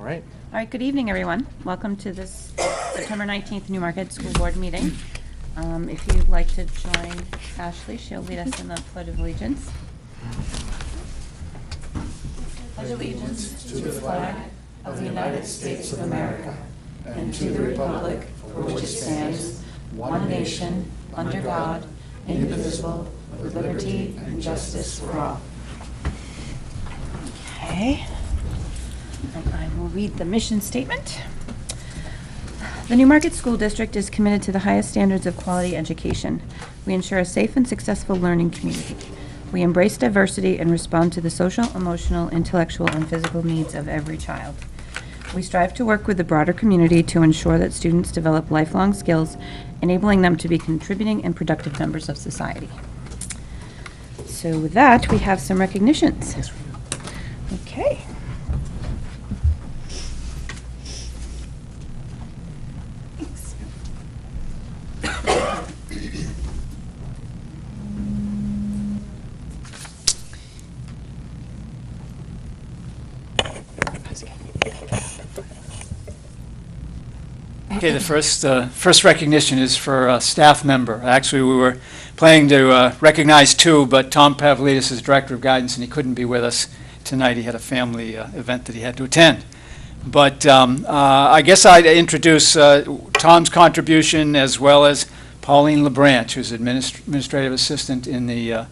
All right. All right, good evening, everyone. Welcome to this September 19th Newmarket School Board meeting. If you'd like to join Ashley, she'll lead us in the Pledge of Allegiance. Pledge allegiance to the flag of the United States of America and to the republic for which it stands, one nation, under God, indivisible, with liberty and justice for all. Okay. And I will read the mission statement. The Newmarket School District is committed to the highest standards of quality education. We ensure a safe and successful learning community. We embrace diversity and respond to the social, emotional, intellectual, and physical needs of every child. We strive to work with the broader community to ensure that students develop lifelong skills, enabling them to be contributing and productive members of society. So with that, we have some recognitions. Yes, we do. Okay. Thanks. Okay, the first recognition is for a staff member. Actually, we were planning to recognize two, but Tom Pavlidis is Director of Guidance, and he couldn't be with us tonight. He had a family event that he had to attend. But I guess I'd introduce Tom's contribution as well as Pauline LeBranch, who's administrative assistant in the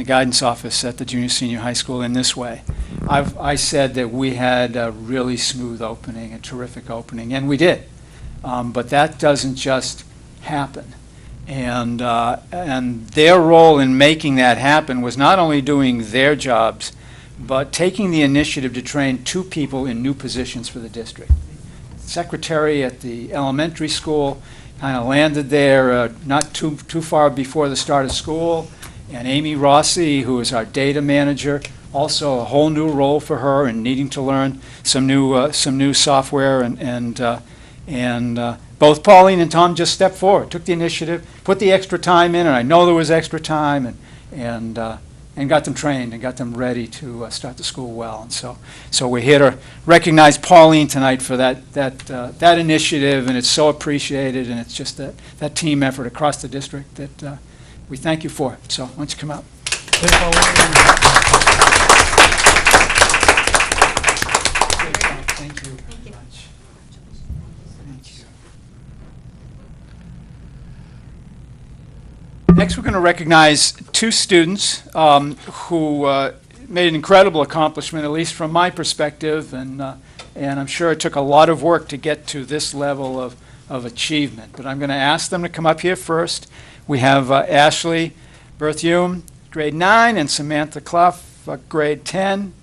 guidance office at the junior senior high school in this way. I said that we had a really smooth opening, a terrific opening, and we did. But that doesn't just happen. And their role in making that happen was not only doing their jobs, but taking the initiative to train two people in new positions for the district. Secretary at the elementary school kind of landed there not too far before the start of school, and Amy Rossi, who is our data manager, also a whole new role for her and needing to learn some new software and both Pauline and Tom just stepped forward, took the initiative, put the extra time in, and I know there was extra time, and got them trained and got them ready to start the school well. And so we're here to recognize Pauline tonight for that initiative, and it's so appreciated, and it's just that team effort across the district that we thank you for. So why don't you come out? Thank you. Next, we're going to recognize two students who made an incredible accomplishment, at least from my perspective, and I'm sure it took a lot of work to get to this level of achievement. But I'm going to ask them to come up here first. We have Ashley Berthium, grade 9, and Samantha Clough, grade 10.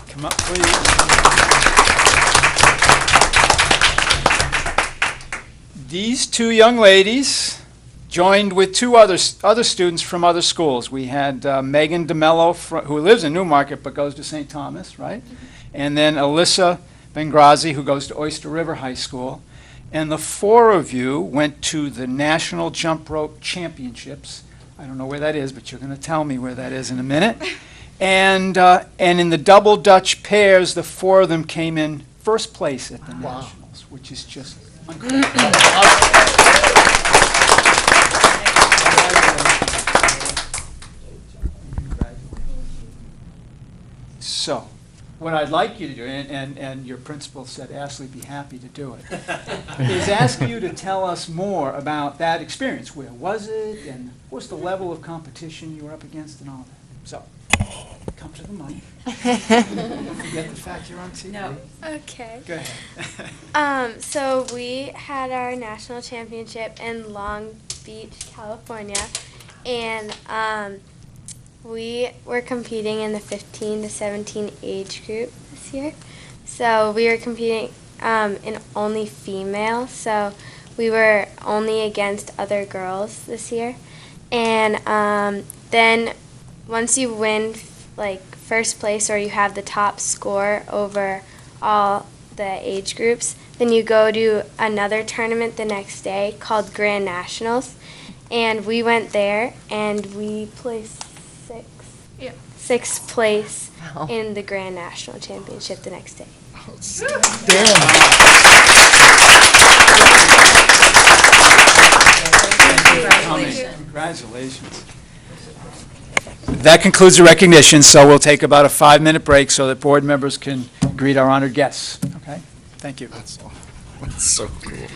Come up, please. These two young ladies joined with two other students from other schools. We had Megan DeMello, who lives in Newmarket but goes to St. Thomas, right? Mm-hmm. And then Alyssa Bengrazi, who goes to Oyster River High School. And the four of you went to the National Jump Rope Championships. I don't know where that is, but you're going to tell me where that is in a minute. And in the double Dutch pairs, the four of them came in first place at the Nationals, which is just incredible. So, what I'd like you to do, and your principal said Ashley be happy to do it, is ask you to tell us more about that experience. Where was it, and what was the level of competition you were up against and all that? So, come to the mic. Don't forget the fact you're on TV. No. Okay. Go ahead. So we had our national championship in Long Beach, California, and we were competing in the 15 to 17 age group this year. So we were competing in only female, so we were only against other girls this year. And then once you win like first place or you have the top score over all the age groups, then you go to another tournament the next day called Grand Nationals. And we went there and we placed 6th place Wow. in the Grand National Championship the next day. Congratulations. That concludes the recognition, so we'll take about a 5-minute break so that board members can greet our honored guests. Okay? Thank you. That's so cool.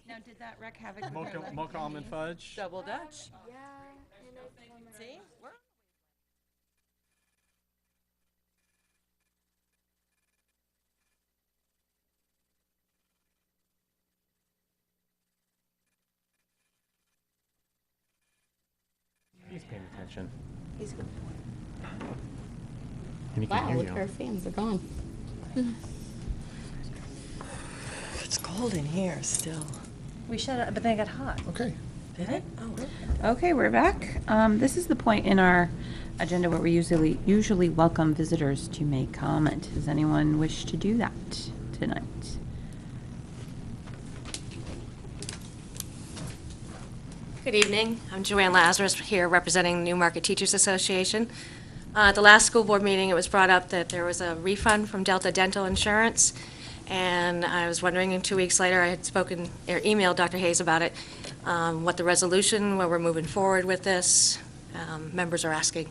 Now, did that wreak havoc with your leg? Mocha almond fudge. Double Dutch. Yeah, and I See? We're He's paying attention. He's good. And he can Wow, hear look, you. our fans are gone. It's cold in here still. We shut it, but then it got hot. Okay. Did it? Oh. Okay, we're back. This is the point in our agenda where we usually welcome visitors to make comment. Does anyone wish to do that tonight? Good evening. I'm Joanne Lazarus here representing Newmarket Teachers Association. At the last school board meeting, it was brought up that there was a refund from Delta Dental Insurance, and I was wondering, 2 weeks later, I had spoken or emailed Dr. Hayes about it, what the resolution, where we're moving forward with this, members are asking.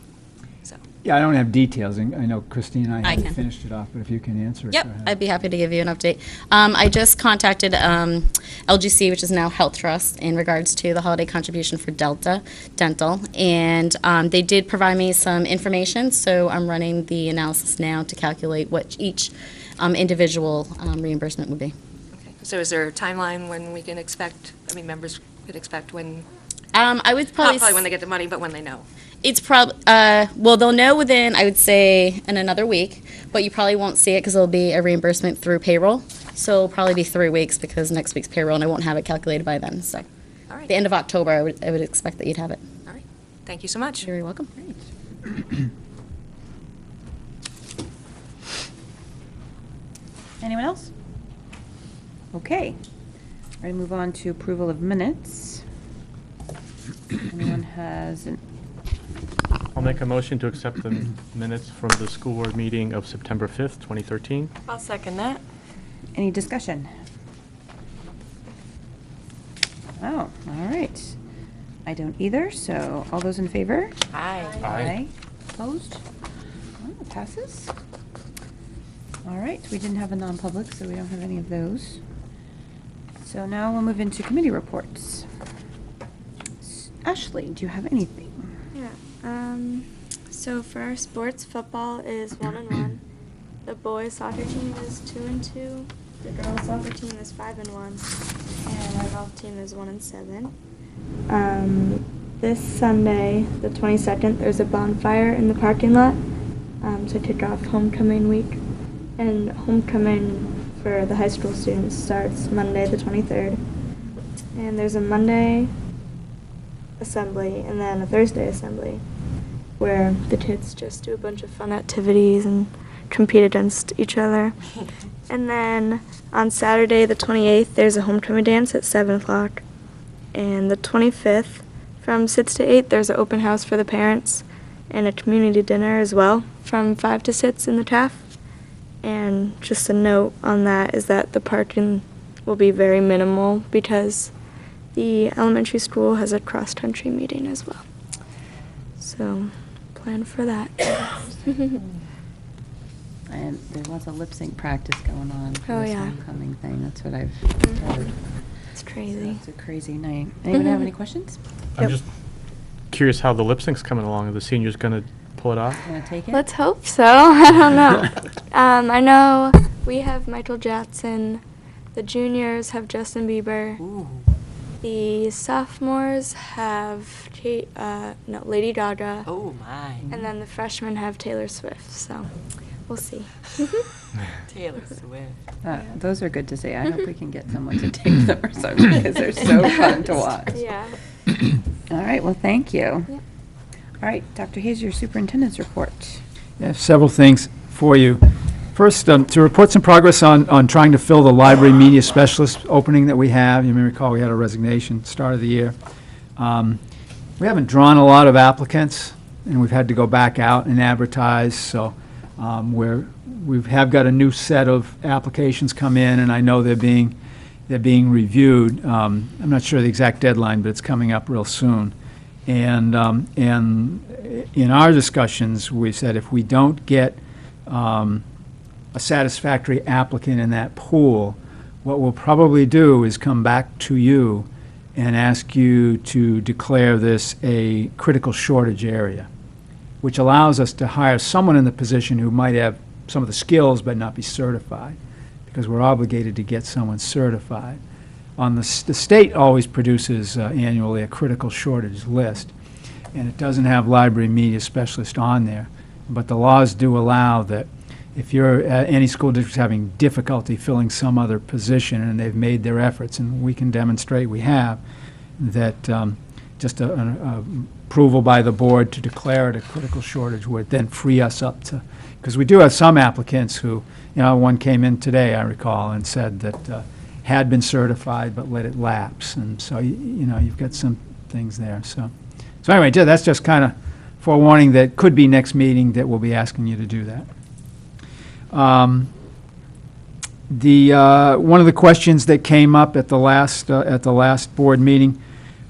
So. Yeah, I don't have details, and I know Christine and I I haven't can. finished it off, but if you can answer it, Yep, go ahead. I'd be happy to give you an update. I just contacted LGC, which is now Health Trust, in regards to the holiday contribution for Delta Dental, and they did provide me some information, so I'm running the analysis now to calculate what each individual reimbursement would be. Okay. So is there a timeline when we can expect, members could expect when, I would not probably, probably when they get the money, but when they know? it's well, they'll know within, I would say, in another week, but you probably won't see it because it'll be a reimbursement through payroll. So it'll probably be 3 weeks because next week's payroll, and I won't have it calculated by then. So All right. the end of October, I would expect that you'd have it. All right. Thank you so much. You're very welcome. Anyone else? Okay. Ready to move on to approval of minutes. Anyone has an I'll make a motion to accept the minutes from the school board meeting of September 5th, 2013. I'll second that. Any discussion? Oh, all right. I don't either, so all those in favor? Aye. Aye. Opposed? Oh, it passes. All right, we didn't have a non-public, so we don't have any of those. So now we'll move into committee reports. Ashley, do you have anything? Yeah. So for our sports, football is 1-1. The boys soccer team is 2-2. The girls soccer team is 5-1, and our golf team is 1-7. This Sunday, the 22nd, there's a bonfire in the parking lot to kick off homecoming week, and homecoming for the high school students starts Monday the 23rd. And there's a Monday assembly and then a Thursday assembly where the kids just do a bunch of fun activities and compete against each other. And then on Saturday the 28th there's a homecoming dance at 7 o'clock, and the 25th from 6 to 8 there's an open house for the parents and a community dinner as well from 5 to 6 in the TAF. And just a note on that is that the parking will be very minimal because the elementary school has a cross-country meeting as well. So, plan for that. And there was a lip sync practice going on for Oh, this yeah. homecoming thing. That's what I've heard. It's crazy. It's a crazy night. Anyone have any questions? I'm Yep. just curious how the lip sync's coming along. Are the seniors going to pull it off? You want to take it? Let's hope so. I don't know. I know we have Michael Jackson. The juniors have Justin Bieber. Ooh. The sophomores have Lady Gaga. Oh, my. And then the freshmen have Taylor Swift. So, we'll see. Taylor Swift. Those are good to see. I hope we can get someone to take them or something because they're so fun to watch. Yeah. All right, well, thank you. Yep. All right, Dr. Hayes, your superintendent's report. I have several things for you. First, to report some progress on trying to fill the library media specialist opening that we have. You may recall we had a resignation start of the year. We haven't drawn a lot of applicants, and we've had to go back out and advertise, so we have got a new set of applications come in, and I know they're being reviewed. I'm not sure the exact deadline, but it's coming up real soon. And in our discussions, we said if we don't get a satisfactory applicant in that pool, what we'll probably do is come back to you and ask you to declare this a critical shortage area, which allows us to hire someone in the position who might have some of the skills but not be certified, because we're obligated to get someone certified. The state always produces annually a critical shortage list, and it doesn't have library media specialist on there. But the laws do allow that if you're any school district having difficulty filling some other position and they've made their efforts, and we can demonstrate we have, that just an approval by the board to declare it a critical shortage would then free us up to, because we do have some applicants who, one came in today, I recall, and said that had been certified but let it lapse. And so, you've got some things there. So anyway, that's just kind of forewarning that could be next meeting that we'll be asking you to do that. One of the questions that came up at the last board meeting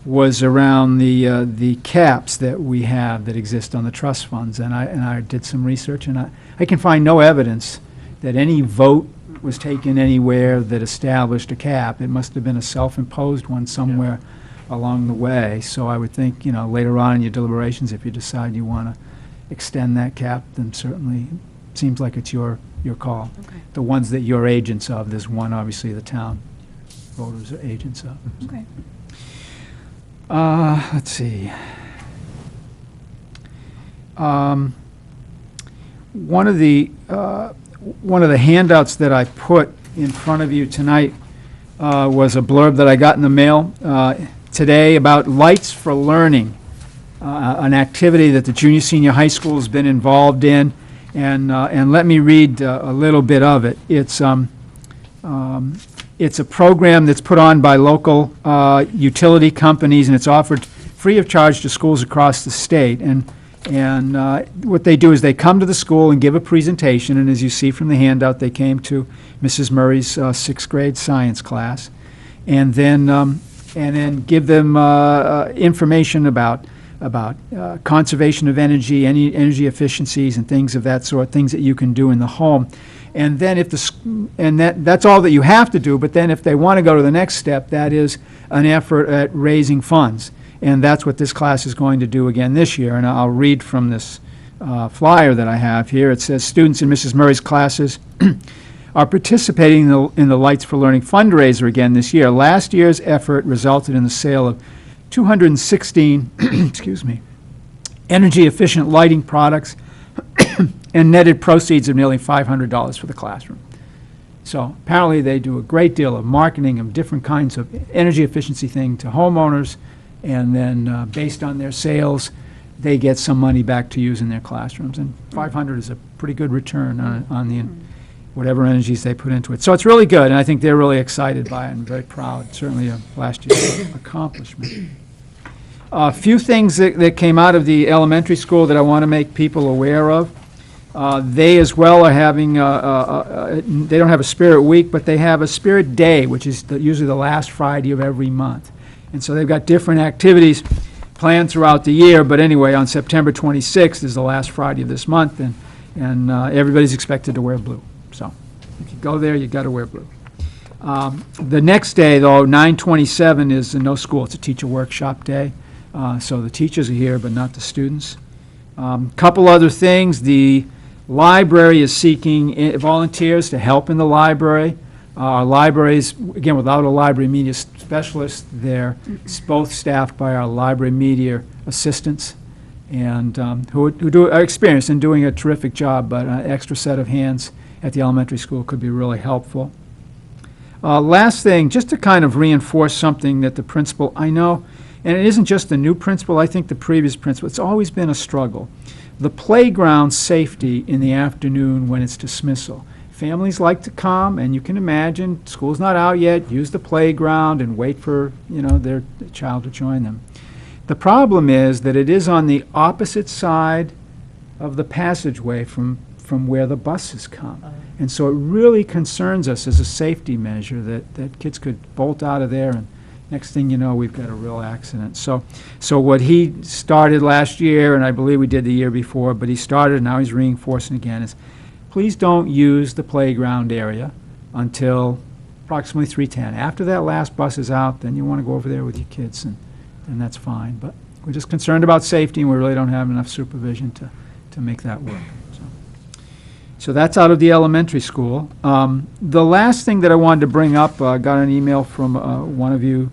was around the caps that we have that exist on the trust funds, and I did some research, and I can find no evidence that any vote was taken anywhere that established a cap. It must have been a self-imposed one somewhere along the way. So I would think, later on in your deliberations, if you decide you want to extend that cap, then certainly it seems like it's your call. Okay. The ones that you're agents of, there's one obviously the town voters are agents of. Okay. Let's see. One of the handouts that I put in front of you tonight was a blurb that I got in the mail today about Lights for Learning, an activity that the junior senior high school has been involved in, and let me read a little bit of it. It's a program that's put on by local utility companies, and it's offered free of charge to schools across the state. And what they do is they come to the school and give a presentation, and as you see from the handout, they came to Mrs. Murray's sixth grade science class, and then give them information about conservation of energy, any energy efficiencies, and things of that sort, things that you can do in the home. And then that's all that you have to do. But then if they want to go to the next step, that is an effort at raising funds. And that's what this class is going to do again this year. And I'll read from this flyer that I have here. It says, students in Mrs. Murray's classes are participating in the Lights for Learning fundraiser again this year. Last year's effort resulted in the sale of 216 energy-efficient lighting products and netted proceeds of nearly $500 for the classroom. So apparently they do a great deal of marketing of different kinds of energy efficiency thing to homeowners, and then based on their sales, they get some money back to use in their classrooms. And $500 is a pretty good return on the whatever energies they put into it. So it's really good, and I think they're really excited by it and very proud, certainly of last year's accomplishment. A few things that came out of the elementary school that I want to make people aware of. They as well are having, they don't have a Spirit Week, but they have a Spirit Day, which is usually the last Friday of every month. And so they've got different activities planned throughout the year, but anyway, on September 26th is the last Friday of this month, and everybody's expected to wear blue. So if you go there, you've got to wear blue. The next day, though, 9/27, is no school. It's a teacher workshop day. So the teachers are here, but not the students. Couple other things. The library is seeking volunteers to help in the library. Our libraries, again, without a library media specialist, they're both staffed by our library media assistants, and who are experienced in doing a terrific job, but an extra set of hands at the elementary school could be really helpful. Last thing, just to kind of reinforce something that the principal, I know, and it isn't just the new principal, I think the previous principal, it's always been a struggle. The playground safety in the afternoon when it's dismissal. Families like to come, and you can imagine, school's not out yet, use the playground and wait for, their child to join them. The problem is that it is on the opposite side of the passageway from where the buses come. And so it really concerns us as a safety measure that kids could bolt out of there, and next thing you know, we've got a real accident. So what he started last year, and I believe we did the year before, but he started, and now he's reinforcing again, is please don't use the playground area until approximately 3:10. After that last bus is out, then you want to go over there with your kids, and that's fine. But we're just concerned about safety, and we really don't have enough supervision to make that work. So that's out of the elementary school. The last thing that I wanted to bring up, got an email from one of you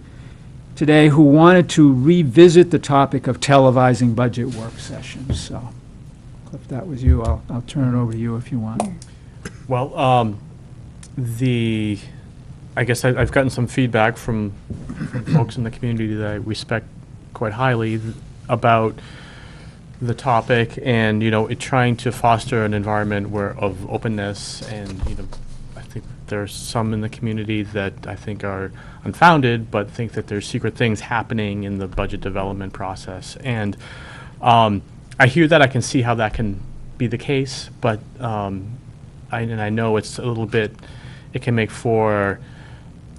today who wanted to revisit the topic of televising budget work sessions. So if that was you, I'll turn it over to you if you want. Well, I guess I've gotten some feedback from folks in the community that I respect quite highly about the topic, and trying to foster an environment of openness, and I think there's some in the community that I think are unfounded, but think that there's secret things happening in the budget development process, and I hear that. I can see how that can be the case, but I know it's a little bit. It can make for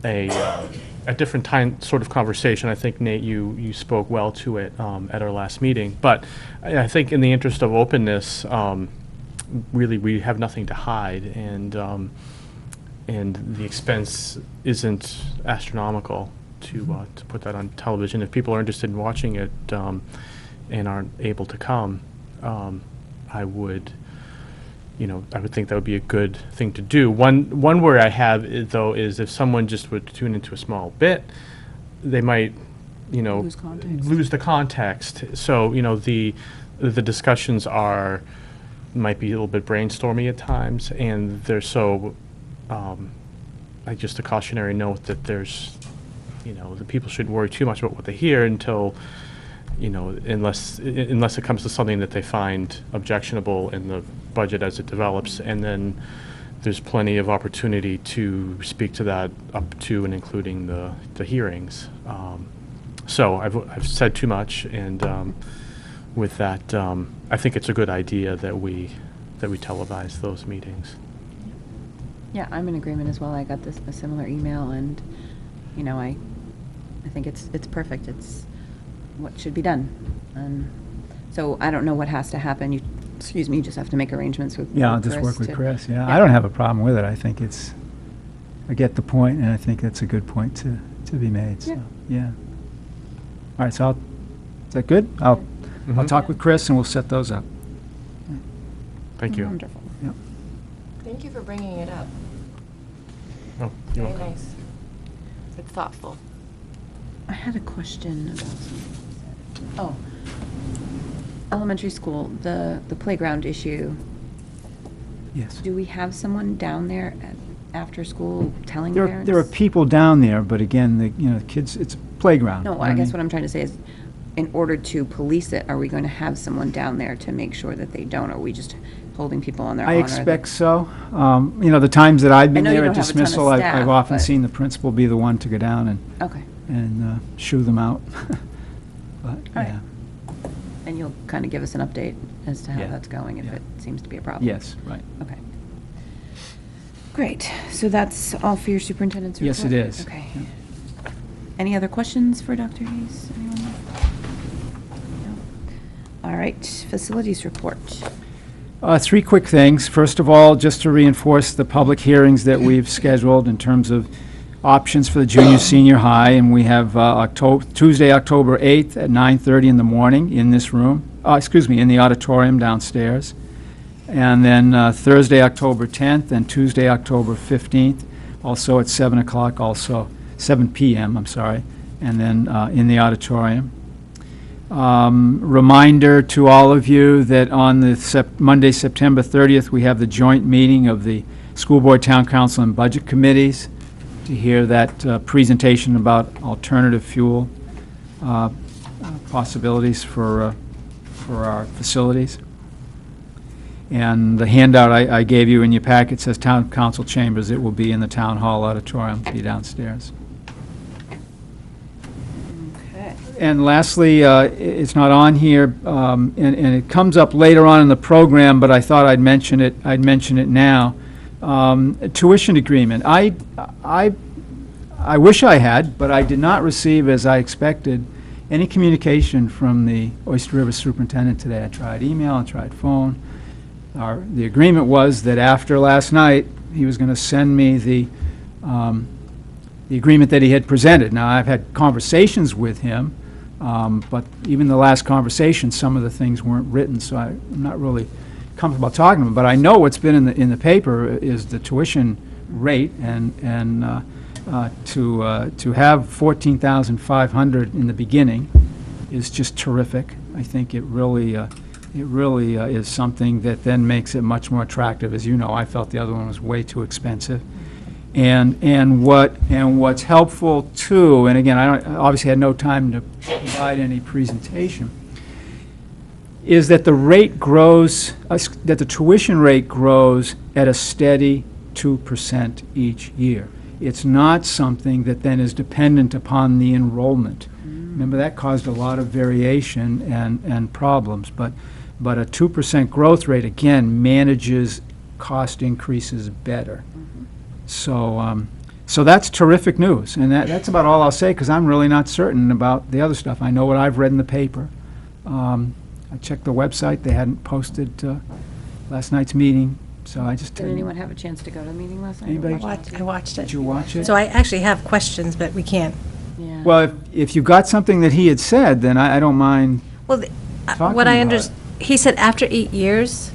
a different sort of conversation. I think, Nate, you spoke well to it at our last meeting. But I think in the interest of openness, really we have nothing to hide, and the expense isn't astronomical to put that on television. If people are interested in watching it and aren't able to come, I would think that would be a good thing to do. One worry I have, though, is if someone just would tune into a small bit, they might, lose the context. So, the discussions might be a little bit brainstormy at times, and they're so, just a cautionary note that there's, the people shouldn't worry too much about what they hear until, unless it comes to something that they find objectionable in the budget as it develops, and then there's plenty of opportunity to speak to that up to and including the hearings. So I've said too much, and with that, I think it's a good idea that we televise those meetings. Yeah, I'm in agreement as well. I got a similar email, and I think it's perfect. It's what should be done. So I don't know what has to happen. You just have to make arrangements with Yeah, I'll just work with Chris. Yeah, I don't have a problem with it. I think I get the point, and I think that's a good point to be made. So, yeah. All right, so is that good? I'll talk with Chris, and we'll set those up. Thank you. Wonderful. Yep. Thank you for bringing it up. Oh, you're Very welcome. nice. It's thoughtful. I had a question about something. Oh, elementary school, the playground issue. Yes. Do we have someone down there after school telling There parents? are people down there, but again, the kids, it's a playground. No, I guess what I'm trying to say is, in order to police it, are we going to have someone down there to make sure that they don't? Or are we just holding people on their honor? I expect so. The times that I've been I know you there at don't have a ton of dismissal, I've staff, often but- seen the principal be the one to go down Okay, and shoo them out. But, right. yeah. and you'll kind of give us an update as to how Yeah. that's going, if Yeah. it seems to be a problem? Yes, right. Okay. Great, so that's all for your superintendent's report? Yes, it is. Okay. Yeah. Any other questions for Dr. Hayes? Anyone? No? All right, facilities report. Three quick things. First of all, just to reinforce the public hearings that we've scheduled in terms of options for the junior, senior high, and we have Tuesday, October 8th at 9:30 in the morning in this room, in the auditorium downstairs. And then Thursday, October 10th, and Tuesday, October 15th, also at 7 o'clock, also 7 p.m., I'm sorry, and then in the auditorium. Reminder to all of you that on the Monday, September 30th, we have the joint meeting of the School Board, Town Council, and Budget Committees to hear that presentation about alternative fuel possibilities for our facilities. And the handout I gave you in your packet says Town Council Chambers. It will be in the Town Hall auditorium, be downstairs. Okay. And lastly, it's not on here, and it comes up later on in the program, but I thought I'd mention it now. Tuition agreement. I wish I had, but I did not receive, as I expected, any communication from the Oyster River superintendent today. I tried email, I tried phone. The agreement was that after last night, he was going to send me the the agreement that he had presented. Now, I've had conversations with him, but even the last conversation, some of the things weren't written, so I'm not really comfortable talking to him. But I know what's been in the paper is the tuition rate, and to have 14,500 in the beginning is just terrific. I think it really is something that then makes it much more attractive. As you know, I felt the other one was way too expensive. And what's helpful too, and again, I obviously had no time to provide any presentation, is that the rate grows, that the tuition rate grows at a steady 2% each year. It's not something that then is dependent upon the enrollment. Remember, that caused a lot of variation and problems, but a 2% growth rate, again, manages cost increases better. So that's terrific news, and that's about all I'll say, because I'm really not certain about the other stuff. I know what I've read in the paper. I checked the website. They hadn't posted last night's meeting, so I just Did didn't. anyone have a chance to go to the meeting last night? Anybody? I watched it. Did you watch it? So I actually have questions, but we can't. Yeah. Well, if you got something that he had said, then I don't mind. Well, Talking what I about understand, he said after 8 years,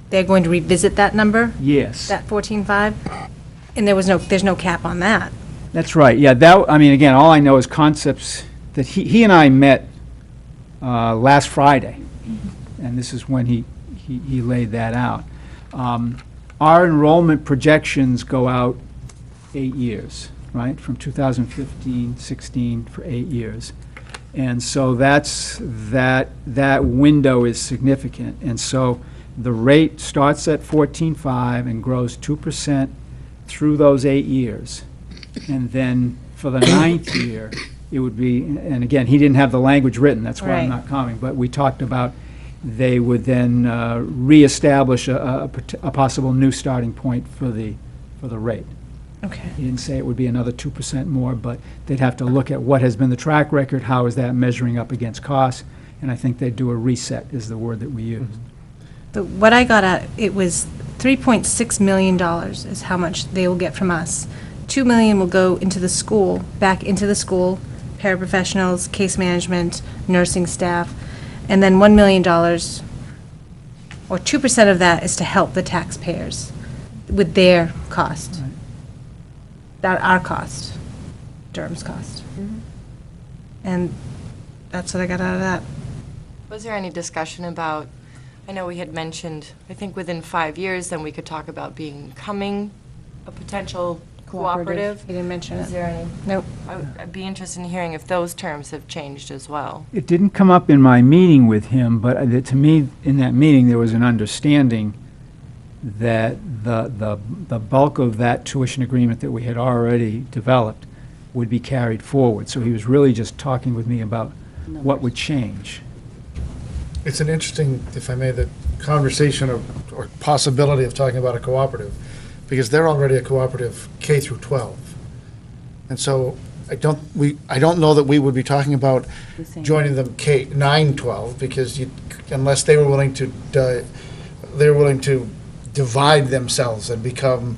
they're going to revisit that number, Yes. that 14.5, and there's no cap on that. That's right, yeah, I mean, again, all I know is concepts that he and I met last Friday, and this is when he laid that out. Our enrollment projections go out 8 years, right, from 2015, 16, for 8 years. And so that window is significant. And so the rate starts at 14.5 and grows 2% through those 8 years. And then for the 9th year, it would be, and again, he didn't have the language written, that's why I'm Right. not commenting, but we talked about they would then reestablish a possible new starting point for the rate. Okay. He didn't say it would be another 2% more, but they'd have to look at what has been the track record, how is that measuring up against costs, and I think they'd do a reset, is the word that we used. What I got at, it was $3.6 million is how much they will get from us. $2 million will go into the school, back into the school, paraprofessionals, case management, nursing staff, and then $1 million, or 2% of that is to help the taxpayers with their cost. Right. That our cost, Durham's cost. And that's what I got out of that. Was there any discussion about, I know we had mentioned, I think within 5 years, then we could talk about becoming a potential cooperative? He didn't mention Is it. there any? Nope. I'd be interested in hearing if those terms have changed as well. It didn't come up in my meeting with him, but to me, in that meeting, there was an understanding that the bulk of that tuition agreement that we had already developed would be carried forward. So he was really just talking with me about what would change. It's an interesting, if I may, the conversation or possibility of talking about a cooperative, because they're already a cooperative K through 12. And so I don't know that we would be talking about The same. joining them K 9-12, because unless they were willing to divide themselves and become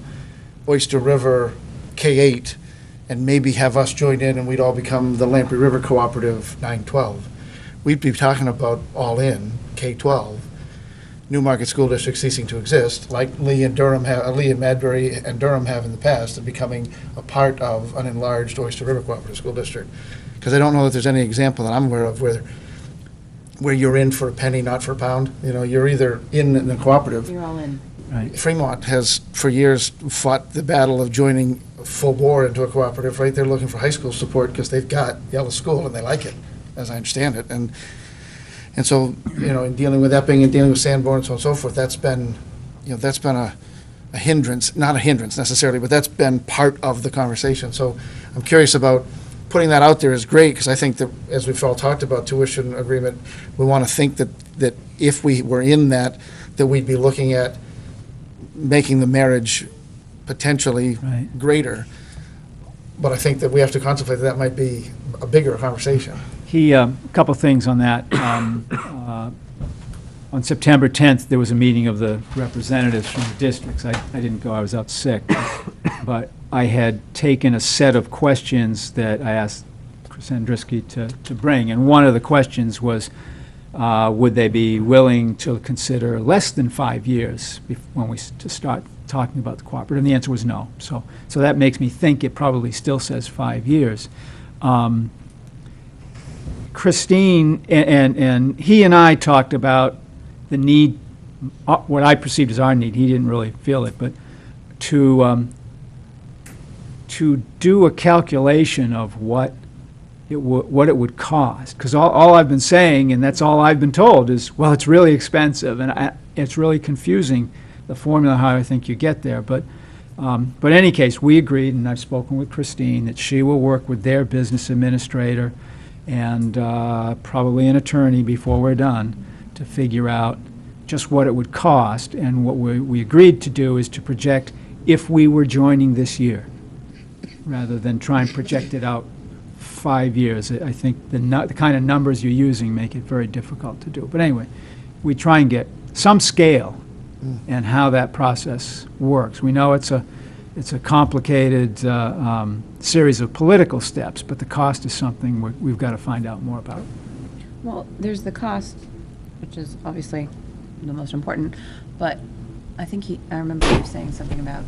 Oyster River K-8 and maybe have us join in and we'd all become the Lamprey River Cooperative 9-12. We'd be talking about all in K-12, Newmarket School District ceasing to exist, like Lee and Madbury and Durham have in the past, and becoming a part of an enlarged Oyster River Cooperative School District. Because I don't know that there's any example that I'm aware of where you're in for a penny, not for a pound. You know, you're either in the cooperative. You're all in. Right. Fremont has, for years, fought the battle of joining full bore into a cooperative, right? They're looking for high school support because they've got Yellow School and they like it, as I understand it. And so, you know, in dealing with Epping and dealing with Sanborn and so on and so forth, that's been a hindrance, not a hindrance necessarily, but that's been part of the conversation. So I'm curious about putting that out there is great, because I think that, as we've all talked about tuition agreement, we want to think that if we were in that we'd be looking at making the marriage potentially Right. greater. But I think that we have to contemplate that might be a bigger conversation. A couple things on that. On September 10th, there was a meeting of the representatives from the districts. I didn't go, I was out sick. But I had taken a set of questions that I asked Chris Andruski to bring, and one of the questions was, would they be willing to consider less than 5 years when we to start talking about the cooperative? And the answer was no. So that makes me think it probably still says 5 years. Christine and he and I talked about the need, what I perceived as our need. He didn't really feel it, but to do a calculation of what it would cost. Because all I've been saying, and that's all I've been told, is, well, it's really expensive, and it's really confusing, the formula, how I think you get there. But in any case, we agreed, and I've spoken with Christine, that she will work with their business administrator and probably an attorney before we're done to figure out just what it would cost. And what we agreed to do is to project if we were joining this year, rather than try and project it out 5 years. I think the kind of numbers you're using make it very difficult to do. But anyway, we try and get some scale and how that process works. We know it's a complicated series of political steps, but the cost is something we've got to find out more about. Well, there's the cost, which is obviously the most important, but I think I remember you saying something about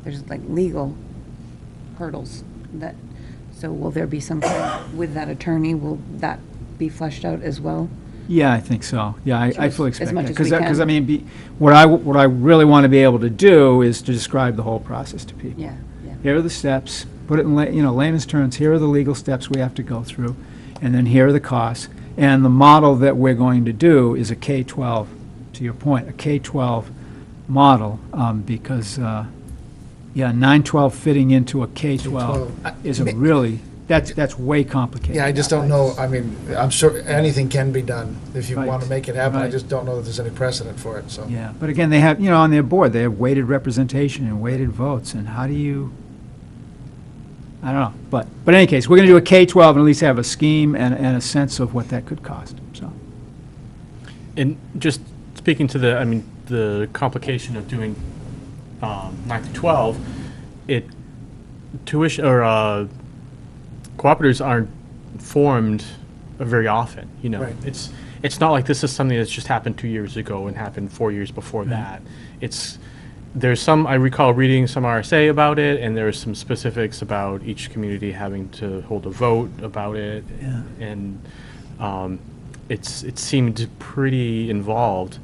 there's like legal hurdles that, so will there be some kind, with that attorney, will that be fleshed out as well? Yeah, I think so. Yeah, I fully expect as much that. as we can. Because I mean, what I really want to be able to do is to describe the whole process to people. Yeah, yeah. Here are the steps, put it in layman's terms, here are the legal steps we have to go through, and then here are the costs. And the model that we're going to do is a K-12, to your point, a K-12 model, because, 9-12 fitting into a K-12 is a really, that's way complicated. Yeah, I just don't know, I mean, I'm sure anything can be done if you Right. want to make it happen. I Right. just don't know that there's any precedent for it, so. Yeah, but again, they have, on their board, they have weighted representation and weighted votes, and how do you, I don't know. But in any case, we're going to do a K-12 and at least have a scheme and a sense of what that could cost, so. And just speaking to the complication of doing 9 to 12, tuition or cooperatives aren't formed very often. Right. It's not like this is something that's just happened 2 years ago and happened 4 years before that. There's some, I recall reading some RSA about it, and there's some specifics about each community having to hold a vote about it. Yeah. And it seemed pretty involved.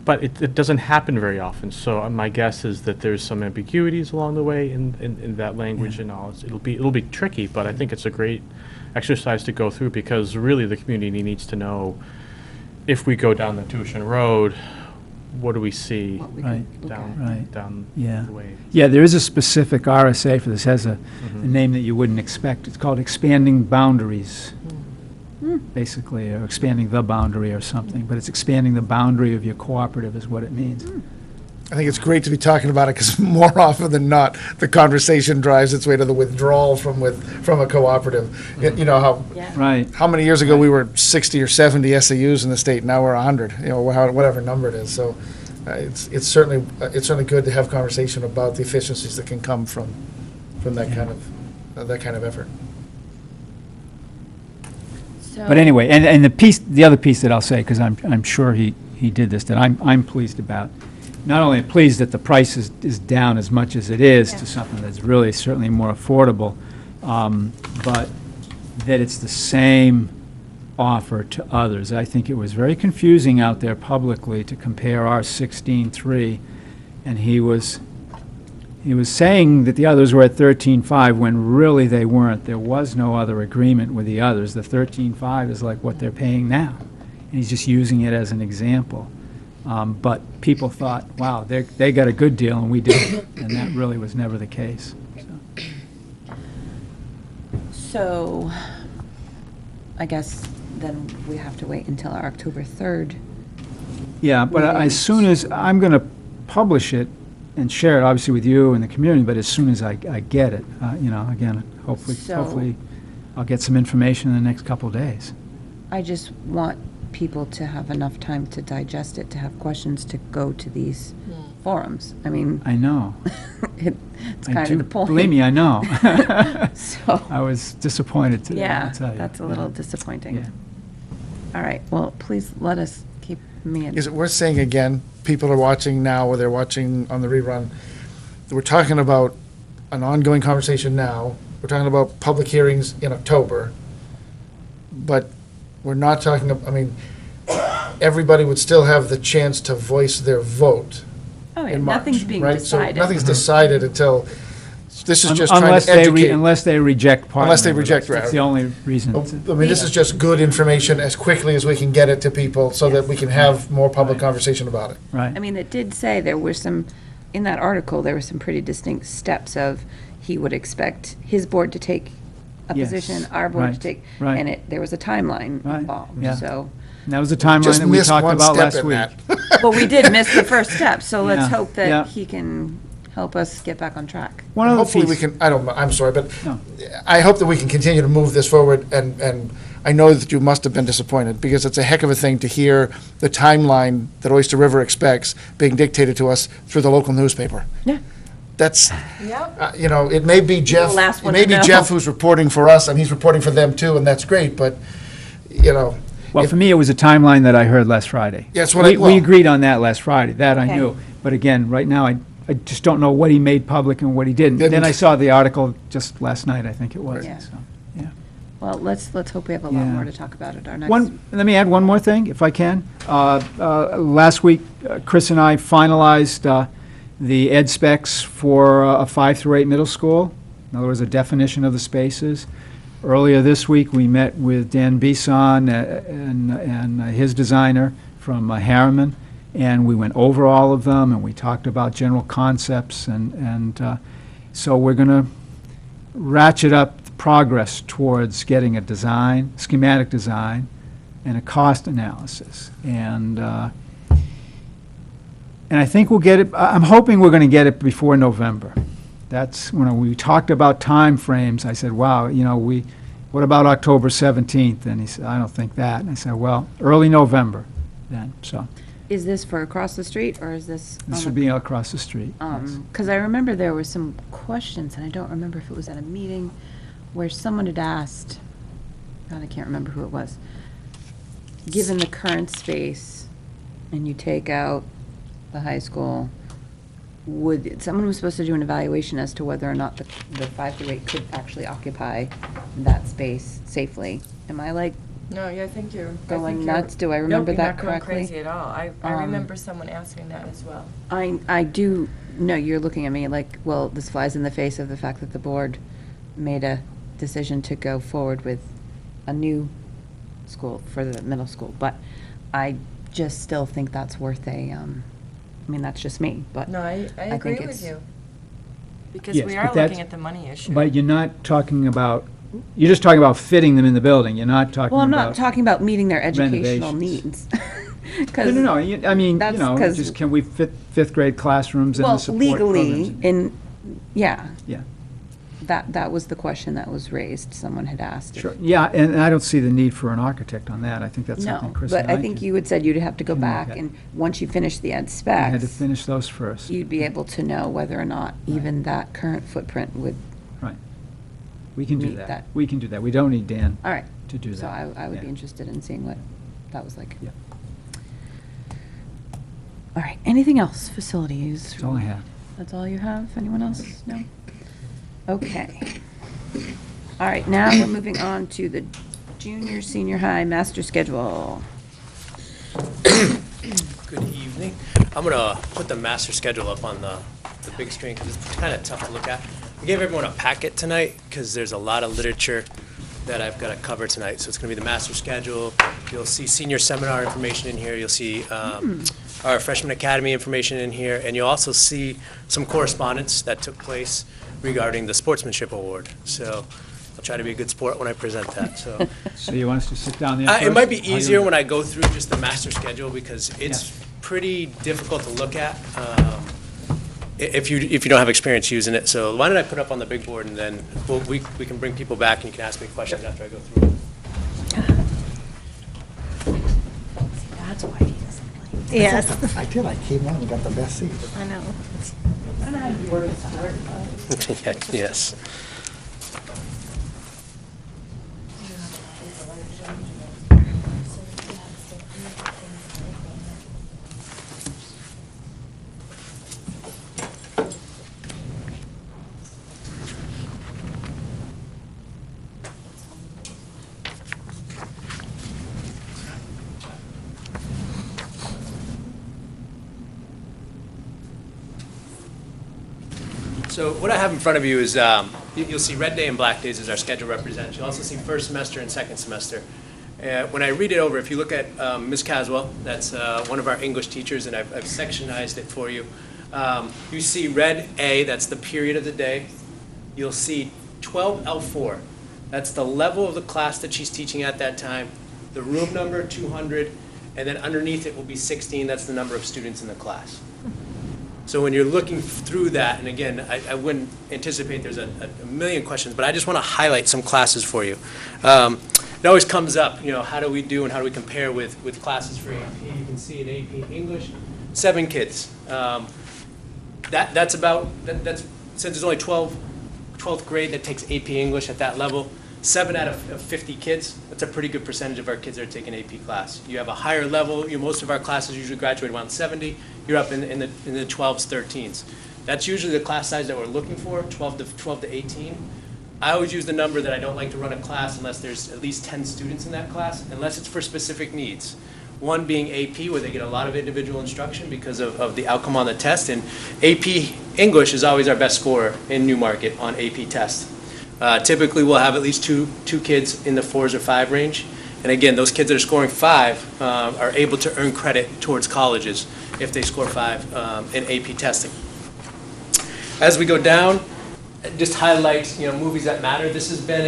But it doesn't happen very often, so my guess is that there's some ambiguities along the way in that language and all. It'll be tricky, but I think it's a great exercise to go through, because really the community needs to know, if we go down the tuition road, what do we see What we Right. could look at. down Yeah. the way? Yeah, there is a specific RSA for this, has a name that you wouldn't expect. It's called expanding boundaries, basically, or expanding the boundary or something, but it's expanding the boundary of your cooperative is what it means. I think it's great to be talking about it, because more often than not, the conversation drives its way to the withdrawal from a cooperative. You know, Right. how many years ago we were 60 or 70 SAUs in the state, now we're 100, whatever number it is. So it's certainly good to have conversation about the efficiencies that can come from that kind of effort. So, But anyway, and the other piece that I'll say, because I'm sure he did this, that I'm pleased about, not only pleased that the price is down as much as it is to something that's really certainly more affordable, but that it's the same offer to others. I think it was very confusing out there publicly to compare our 16.3, and he was saying that the others were at 13.5 when really they weren't. There was no other agreement with the others. The 13.5 is like what they're paying now, and he's just using it as an example. But people thought, wow, they got a good deal and we didn't, and that really was never the case. So, I guess then we have to wait until our October 3rd. Yeah, but as soon as, I'm going to publish it and share it, obviously, with you and the community, but as soon as I get it, again, hopefully I'll get some information in the next couple of days. I just want people to have enough time to digest it, to have questions, to go to these forums. I mean, I know. it's I kind do- of the point. Believe me, I know. So, I was disappointed today, yeah, I'll tell you. that's a little Yeah. disappointing. Yeah. All right, well, please let us keep me in. Is it worth saying again, people are watching now, or they're watching on the rerun, that we're talking about an ongoing conversation now, we're talking about public hearings in October, but we're not talking, I mean, everybody would still have the chance to voice their vote Oh, yeah, in March, nothing's being right? So decided. nothing's decided until, this is just trying Unless to they educate. Unless they reject partnering Unless they with reject, us. That's right. the only reason. I mean, this is just good information as quickly as we can get it to people so that we can have more public Right. conversation about it. Right. I mean, it did say there were some, in that article, there were some pretty distinct steps of, he would expect his board to take a Yes, position, our board to right, take, right. and there was a timeline Right, involved, yeah. so. And that was the timeline Just that we missed talked one about step last in week. that. Well, we did miss the first step, so let's Yeah, hope yeah. that he can help us get back on track. One of the Hopefully we piece- can, I'm sorry, but No. I hope that we can continue to move this forward, and I know that you must have been disappointed, because it's a heck of a thing to hear the timeline that Oyster River expects being dictated to us through the local newspaper. Yeah. That's, Yep. it may be Jeff, last it one may to be know. Jeff who's reporting for us, and he's reporting for them too, and that's great, but, Well, for me, it was a timeline that I heard last Friday. Yeah, that's what I- We well- agreed on that last Friday, that I Okay. knew. But again, right now, I just don't know what he made public and what he didn't. Then Didn't. I saw the article just last night, I think it was. Yeah. so, yeah. Well, let's hope we have a lot Yeah. more to talk about at our next. Let me add one more thing, if I can. Last week, Chris and I finalized the ed specs for a 5 through 8 middle school. In other words, a definition of the spaces. Earlier this week, we met with Dan Bisson and his designer from Harriman, and we went over all of them, and we talked about general concepts, and so we're going to ratchet up the progress towards getting a design, schematic design, and a cost analysis. And I think we'll get it, I'm hoping we're going to get it before November. That's, when we talked about timeframes, I said, wow, what about October 17th? And he said, I don't think that. And I said, well, early November then, so Is this for across the street, or is this? this would be across the street. yes. Because I remember there were some questions, and I don't remember if it was at a meeting, where someone had asked, God, I can't remember who it was, given the current space, and you take out the high school, someone was supposed to do an evaluation as to whether or not the 5 through 8 could actually occupy that space safely. Am I like, No, yeah, I think you're. Going nuts? Do I remember that correctly? Nope, you're not going crazy at all. I Um, remember someone asking that as well. I do, no, you're looking at me like, well, this flies in the face of the fact that the board made a decision to go forward with a new school for the middle school, but I just still think that's worth I mean, that's just me, but. No, I agree think with it's- you. Because Yes, we but are that's- looking at the money issue. But you're not talking about, you're just talking about fitting them in the building. You're not talking about. Well, I'm not talking about meeting their educational renovations. needs. No, I mean, That's 'cause- just can we fit fifth grade classrooms in the Well, support programs? legally, yeah. Yeah. That was the question that was raised, someone had asked. Sure, yeah, and I don't see the need for an architect on that. I think that's something No, Chris but and I I think can- you had said you'd have to go can look back, at. and once you finish the ed I had to specs, finish those first. you'd be able to know whether or not even that current footprint would, Right. We can do meet that. that. We can do that. We don't need Dan all right. to do that. So I would be Yeah. interested in seeing what that was like. Yeah. All right, anything else? Facilities? That's all I have. That's all you have? Anyone else? No? Okay. All right, now we're moving on to the junior, senior high master schedule. Good evening. I'm gonna put the master schedule up on the big screen because it's kind of tough to look at. We gave everyone a packet tonight because there's a lot of literature that I've got to cover tonight. So it's gonna be the master schedule. You'll see senior seminar information in here. You'll see our freshman academy information in here, and you'll also see some correspondence that took place regarding the sportsmanship award. So I'll try to be a good sport when I present that. So. So you want us to sit down there It first? might be How you easier want- when I go through just the master schedule because it's pretty difficult to look at if you don't have experience using it. So why don't I put it up on the big board and then we can bring people back and you can ask me questions after I go through it. Yes. I did, I came on and got the best seat. I know. Yes. So what I have in front of you is, you'll see red day and black days as our schedule represents. You'll also see first semester and second semester. When I read it over, if you look at Ms. Caswell, that's one of our English teachers, and I've sectionized it for you. You see red A, that's the period of the day. You'll see 12L4, that's the level of the class that she's teaching at that time. The room number, 200, and then underneath it will be 16, that's the number of students in the class. So when you're looking through that, and again, I wouldn't anticipate there's a million questions, but I just want to highlight some classes for you. It always comes up, how do we do and how do we compare with classes for AP? You can see in AP English, 7 kids. That's since there's only 12th grade that takes AP English at that level, 7 out of 50 kids, that's a pretty good percentage of our kids that are taking AP class. You have a higher level, most of our classes usually graduate around 70, you're up in the 12s, 13s. That's usually the class size that we're looking for, 12 to 18. I always use the number that I don't like to run a class unless there's at least 10 students in that class, unless it's for specific needs. One being AP, where they get a lot of individual instruction because of the outcome on the test, and AP English is always our best scorer in Newmarket on AP test. Typically, we'll have at least two kids in the 4s or 5 range. And again, those kids that are scoring 5 are able to earn credit towards colleges if they score 5 in AP testing. As we go down, just highlight movies that matter. This has been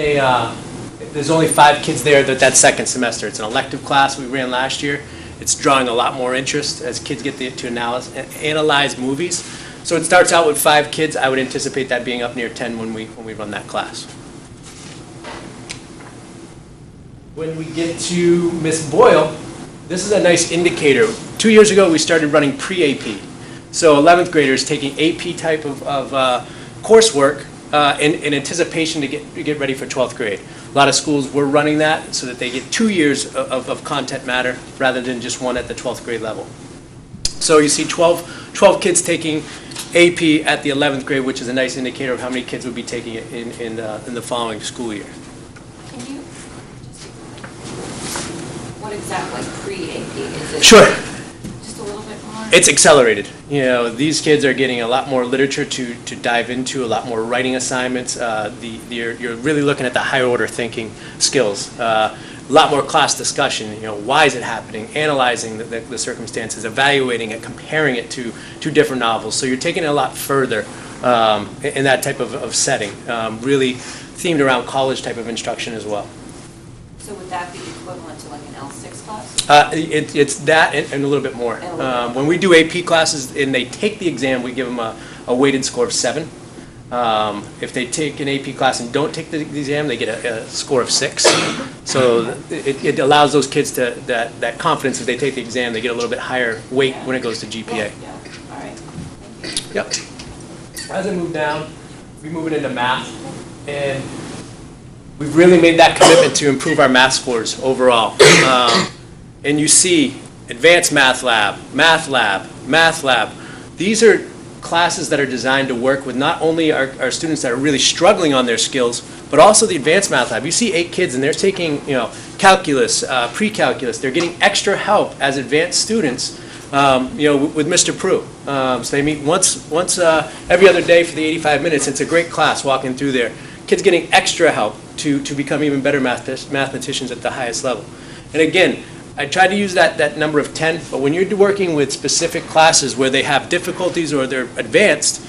there's only 5 kids there that second semester. It's an elective class we ran last year. It's drawing a lot more interest as kids get to analyze movies. So it starts out with 5 kids. I would anticipate that being up near 10 when we run that class. When we get to Miss Boyle, this is a nice indicator. 2 years ago, we started running pre-AP. So 11th graders taking AP type of coursework in anticipation to get ready for 12th grade. A lot of schools were running that so that they get 2 years of content matter rather than just one at the 12th grade level. So you see 12 kids taking AP at the 11th grade, which is a nice indicator of how many kids would be taking it in the following school year. Can you what exactly pre-AP is it? Sure. Just a little bit more? It's accelerated. These kids are getting a lot more literature to dive into, a lot more writing assignments. You're really looking at the higher order thinking skills. A lot more class discussion, why is it happening, analyzing the circumstances, evaluating it, comparing it to different novels. So you're taking it a lot further in that type of setting, really themed around college type of instruction as well. So would that be equivalent to like an L6 class? It's that and a little bit more. When we do AP classes and they take the exam, we give them a weighted score of 7. If they take an AP class and don't take the exam, they get a score of 6. So it allows those kids to that confidence. If they take the exam, they get a little bit higher weight when it goes to GPA. Yeah. All right. Thank you. Yep. As I move down, we move it into math, and we've really made that commitment to improve our math scores overall. And you see advanced math lab, math lab, math lab. These are classes that are designed to work with not only our students that are really struggling on their skills, but also the advanced math lab. You see 8 kids and they're taking calculus, pre-calculus. They're getting extra help as advanced students with Mr. Prue. So they meet once every other day for the 85 minutes. It's a great class walking through there. Kids getting extra help to become even better mathematicians at the highest level. And again, I try to use that number of 10, but when you're working with specific classes where they have difficulties or they're advanced,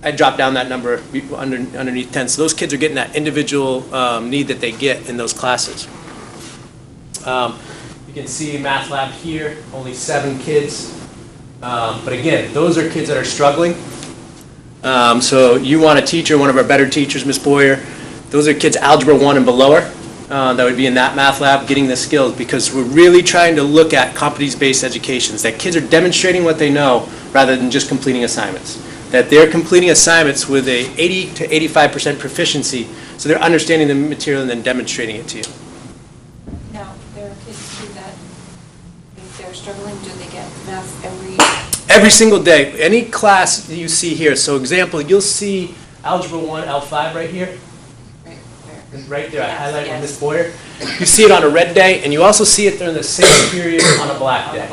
I drop down that number underneath 10. So those kids are getting that individual need that they get in those classes. You can see math lab here, only 7 kids. But again, those are kids that are struggling. So you want a teacher, one of our better teachers, Ms. Boyer. Those are kids algebra 1 and below her. that would be in that math lab, getting the skills, because we're really trying to look at competency-based educations, that kids are demonstrating what they know rather than just completing assignments. That they're completing assignments with a 80 to 85% proficiency, so they're understanding the material and then demonstrating it to you. Now, there are kids too that, if they're struggling, do they get math Every single day, any class that you see here, so example, you'll see Algebra 1, L5 right here. Right there, I highlighted Miss Boyer. You see it on a red day, and you also see it during the same period on a black day.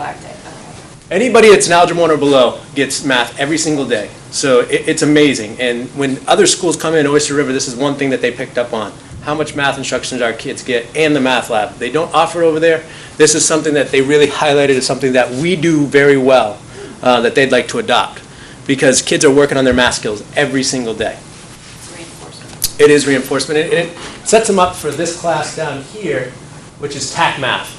Anybody that's an Algebra 1 or below gets math every single day. So it's amazing. And when other schools come in Oyster River, this is one thing that they picked up on. How much math instructions our kids get and the math lab. They don't offer it over there. This is something that they really highlighted as something that we do very well, that they'd like to adopt. Because kids are working on their math skills every single day. It is reinforcement, and it sets them up for this class down here, which is TAC Math.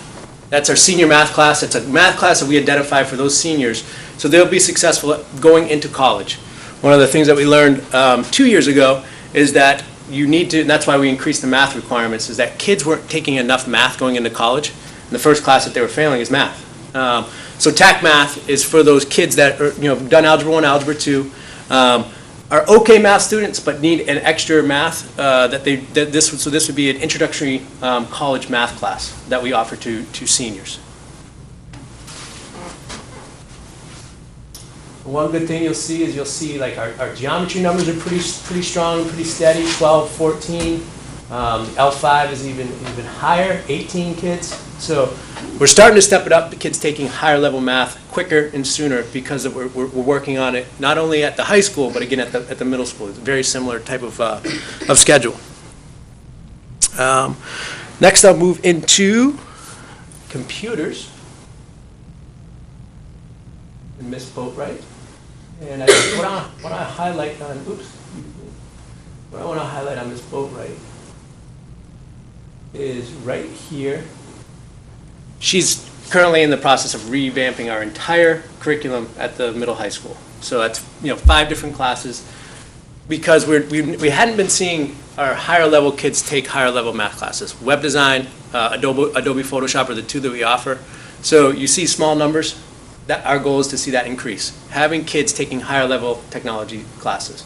That's our senior math class. It's a math class that we identify for those seniors, so they'll be successful at going into college. One of the things that we learned 2 years ago is that you need to, and that's why we increased the math requirements, is that kids weren't taking enough math going into college, and the first class that they were failing is math. So TAC Math is for those kids that are, done Algebra 1, Algebra 2, are okay math students but need an extra math so this would be an introductory college math class that we offer to seniors. One good thing you'll see like our geometry numbers are pretty strong, pretty steady, 12, 14. L5 is even higher, 18 kids. So we're starting to step it up, the kids taking higher level math quicker and sooner because we're working on it not only at the high school, but again at the middle school. It's a very similar type of schedule. Next I'll move into computers. And Miss Boatwright. And what I want to highlight on, what I want to highlight on Miss Boatwright is right here. She's currently in the process of revamping our entire curriculum at the middle high school. So that's 5 different classes, because we hadn't been seeing our higher level kids take higher level math classes. Web design, Adobe Photoshop are the 2 that we offer. So you see small numbers. That our goal is to see that increase, having kids taking higher level technology classes.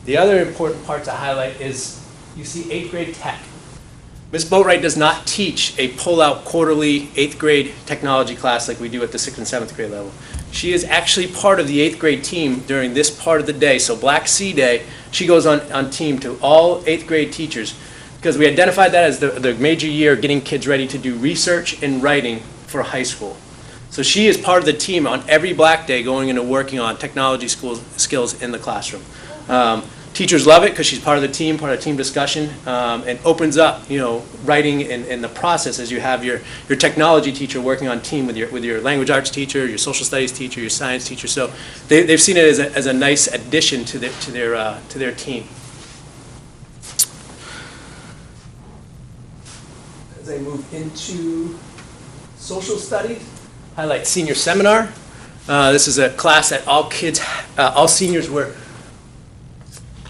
The other important part to highlight is you see 8th grade tech. Ms. Boatwright does not teach a pull-out quarterly 8th grade technology class like we do at the 6th and 7th grade level. She is actually part of the 8th grade team during this part of the day. So Black Sea Day, she goes on team to all 8th grade teachers, because we identified that as the major year getting kids ready to do research and writing for high school. So she is part of the team on every Black Day going into working on technology skills in the classroom. Teachers love it because she's part of the team discussion, and opens up, writing in the process as you have your technology teacher working on team with your language arts teacher, your social studies teacher, your science teacher. So they've seen it as a nice addition to their team. As I move into social studies, highlight senior seminar. This is a class that all seniors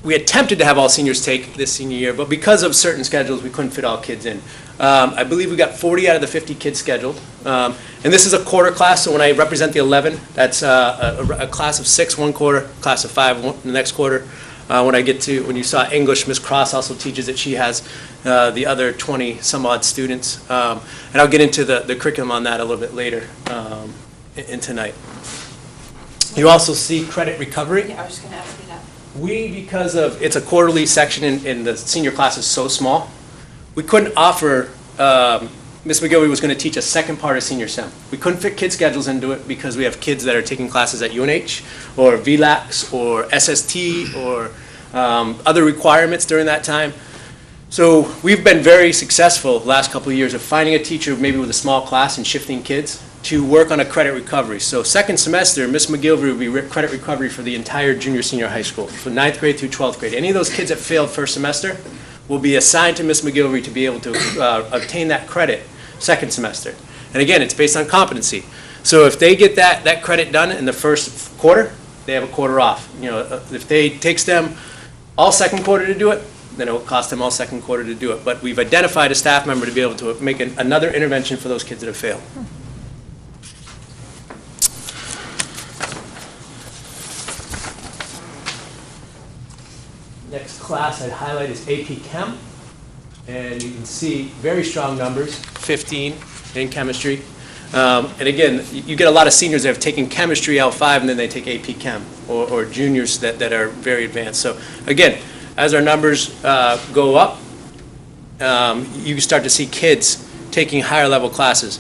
we attempted to have all seniors take this senior year, but because of certain schedules, we couldn't fit all kids in. I believe we got 40 out of the 50 kids scheduled. And this is a quarter class, so when I represent the 11, that's a class of 6 one quarter, class of 5 the next quarter. When you saw English, Ms. Cross also teaches it. She has the other 20 some odd students. And I'll get into the curriculum on that a little bit later in tonight. You also see credit recovery. Yeah, I was just going to ask you that. Because it's a quarterly section and the senior class is so small, we couldn't offer, Ms. McGilvery was going to teach a second part of senior sem. We couldn't fit kid schedules into it because we have kids that are taking classes at UNH or VLAX or SST or other requirements during that time. So we've been very successful the last couple of years of finding a teacher maybe with a small class and shifting kids to work on a credit recovery. So second semester, Ms. McGilvery will be credit recovery for the entire junior senior high school, from 9th grade through 12th grade. Any of those kids that failed first semester will be assigned to Ms. McGilvery to be able to obtain that credit second semester. And again, it's based on competency. So if they get that credit done in the first quarter, they have a quarter off. If it takes them all second quarter to do it, then it will cost them all second quarter to do it. But we've identified a staff member to be able to make another intervention for those kids that have failed. Next class I'd highlight is AP Chem. And you can see very strong numbers, 15 in chemistry. And again, you get a lot of seniors that have taken chemistry L5 and then they take AP Chem, or juniors that are very advanced. So again, as our numbers go up, you start to see kids taking higher level classes.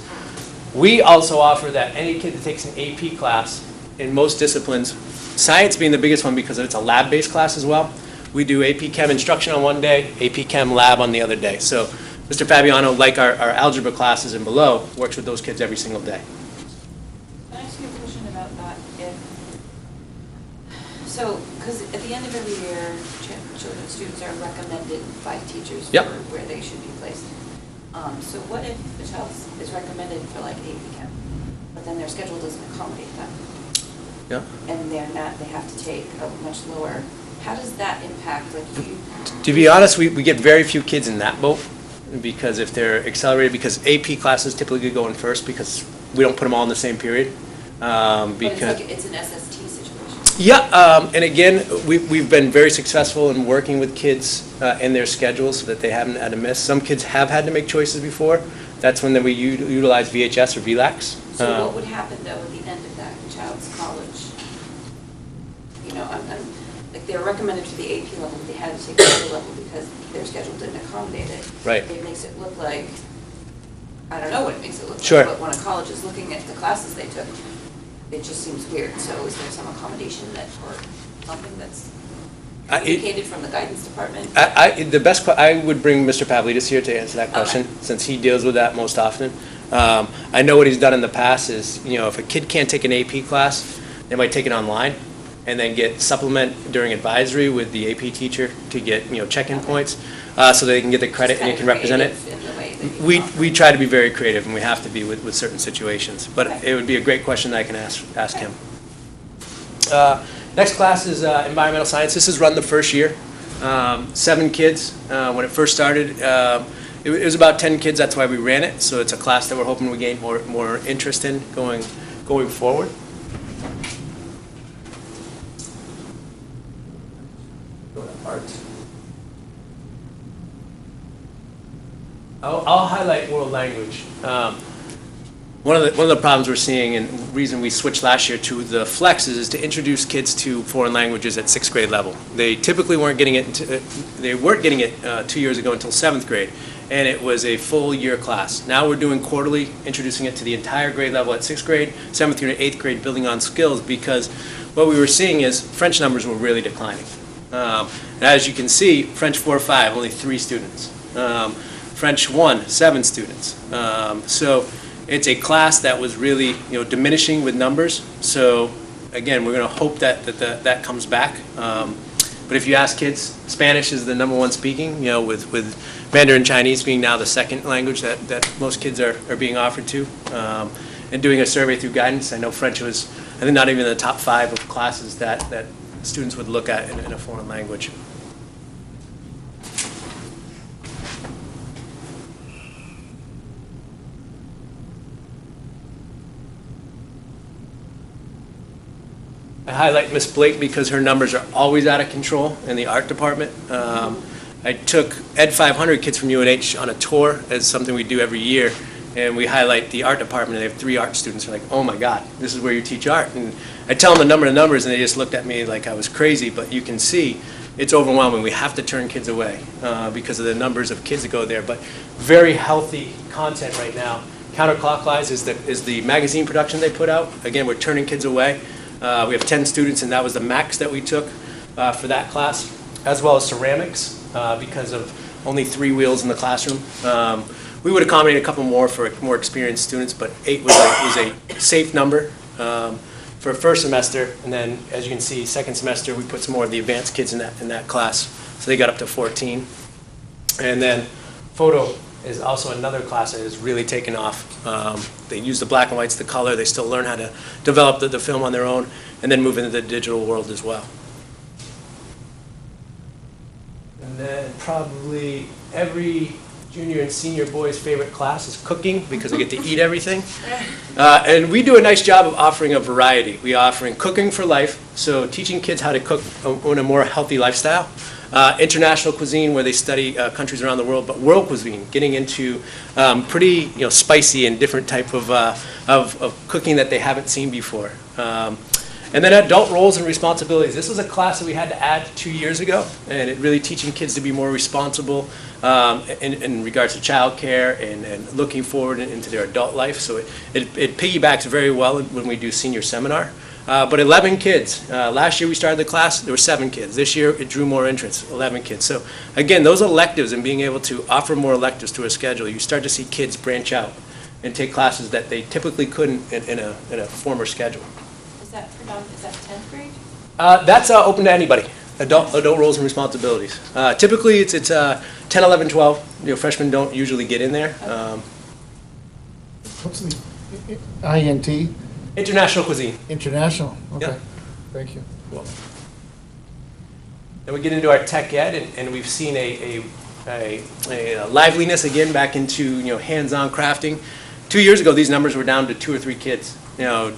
We also offer that any kid that takes an AP class in most disciplines, science being the biggest one because it's a lab-based class as well, we do AP Chem instruction on one day, AP Chem lab on the other day. So Mr. Fabiano, like our algebra classes and below, works with those kids every single day. Can I ask you a question about that? So, because at the end of every year, children, students are recommended by teachers Yep. for where they should be placed. So what if the child is recommended for like AP Chem, but then their schedule doesn't accommodate them? Yeah. And they have to take a much lower, how does that impact, like you? To be honest, we get very few kids in that boat, because if they're accelerated, because AP classes typically go in first because we don't put them all in the same period. But Because it's an SST situation. yeah, and again, we've been very successful in working with kids in their schedules so that they haven't had to miss. Some kids have had to make choices before. That's when we utilize VHS or VLAX. So what would happen though at the end of that child's college? You know, like they were recommended for the AP level, but they had to take the other level because their schedule didn't accommodate it. Right. It makes it look like, I don't know what it makes it look Sure. like, but when a college is looking at the classes they took, it just seems weird. So is there some accommodation that, or something that's communicated from the guidance department? I would bring Mr. Pavlidis here to answer that question, since he deals with that most often. I know what he's done in the past is, if a kid can't take an AP class, they might take it online and then get supplement during advisory with the AP teacher to get, check-in points, so they can get the credit and you can represent it. We try to be very creative, and we have to be with certain situations. But it would be a great question that I can ask him. Next class is environmental science. This is run the first year. 7 kids. When it first started, it was about 10 kids. That's why we ran it. So it's a class that we're hoping we gain more interest in going forward. Go to art. I'll highlight world language. One of the problems we're seeing, and reason we switched last year to the flexes, is to introduce kids to foreign languages at 6th grade level. They typically weren't getting it. They weren't getting it 2 years ago until 7th grade, and it was a full year class. Now we're doing quarterly, introducing it to the entire grade level at 6th grade, 7th grade, 8th grade, building on skills, because what we were seeing is French numbers were really declining. And as you can see, French 4-5, only 3 students. French 1, 7 students. So it's a class that was really, diminishing with numbers. So again, we're going to hope that comes back. But if you ask kids, Spanish is the #1 speaking. With Mandarin Chinese being now the second language that most kids are being offered to. And doing a survey through guidance, I know French was, I think, not even in the top 5 of classes that students would look at in a foreign language. I highlight Miss Blake because her numbers are always out of control in the art department. I took Ed 500 kids from UNH on a tour as something we do every year, and we highlight the art department, and they have 3 art students. They're like, oh my God, this is where you teach art. And I tell them the number of numbers, and they just looked at me like I was crazy, but you can see it's overwhelming. We have to turn kids away because of the numbers of kids that go there, but very healthy content right now. Counterclockwise is the magazine production they put out. Again, we're turning kids away. We have 10 students, and that was the max that we took for that class, as well as ceramics, because of only 3 wheels in the classroom. We would accommodate a couple more for more experienced students, but 8 was a safe number for first semester. And then, as you can see, second semester, we put some more of the advanced kids in that class, so they got up to 14. And then photo is also another class that has really taken off. They use the black and whites, the color. They still learn how to develop the film on their own, and then move into the digital world as well. And And then probably every junior and senior boys' favorite class is cooking, because we get to eat everything. And we do a nice job of offering a variety. We offering cooking for life, so teaching kids how to cook in a more healthy lifestyle. International cuisine, where they study countries around the world, but world cuisine, getting into pretty spicy and different type of cooking that they haven't seen before. And then adult roles and responsibilities. This was a class that we had to add 2 years ago, and it really teaching kids to be more responsible in regards to childcare and looking forward into their adult life. So it piggybacks very well when we do senior seminar. But 11 kids. Last year we started the class, there were 7 kids. This year it drew more entrants, 11 kids. So again, those electives and being able to offer more electives to a schedule, you start to see kids branch out and take classes that they typically couldn't in a former schedule. Is that 10th grade? That's open to anybody, adult roles and responsibilities. Typically it's 10, 11, 12. Freshmen don't usually get in there. What's the INT? International cuisine. International, okay. Yeah. Thank you. Cool. Then we get into our tech ed, and we've seen a liveliness again back into hands-on crafting. 2 years ago, these numbers were down to 2 or 3 kids.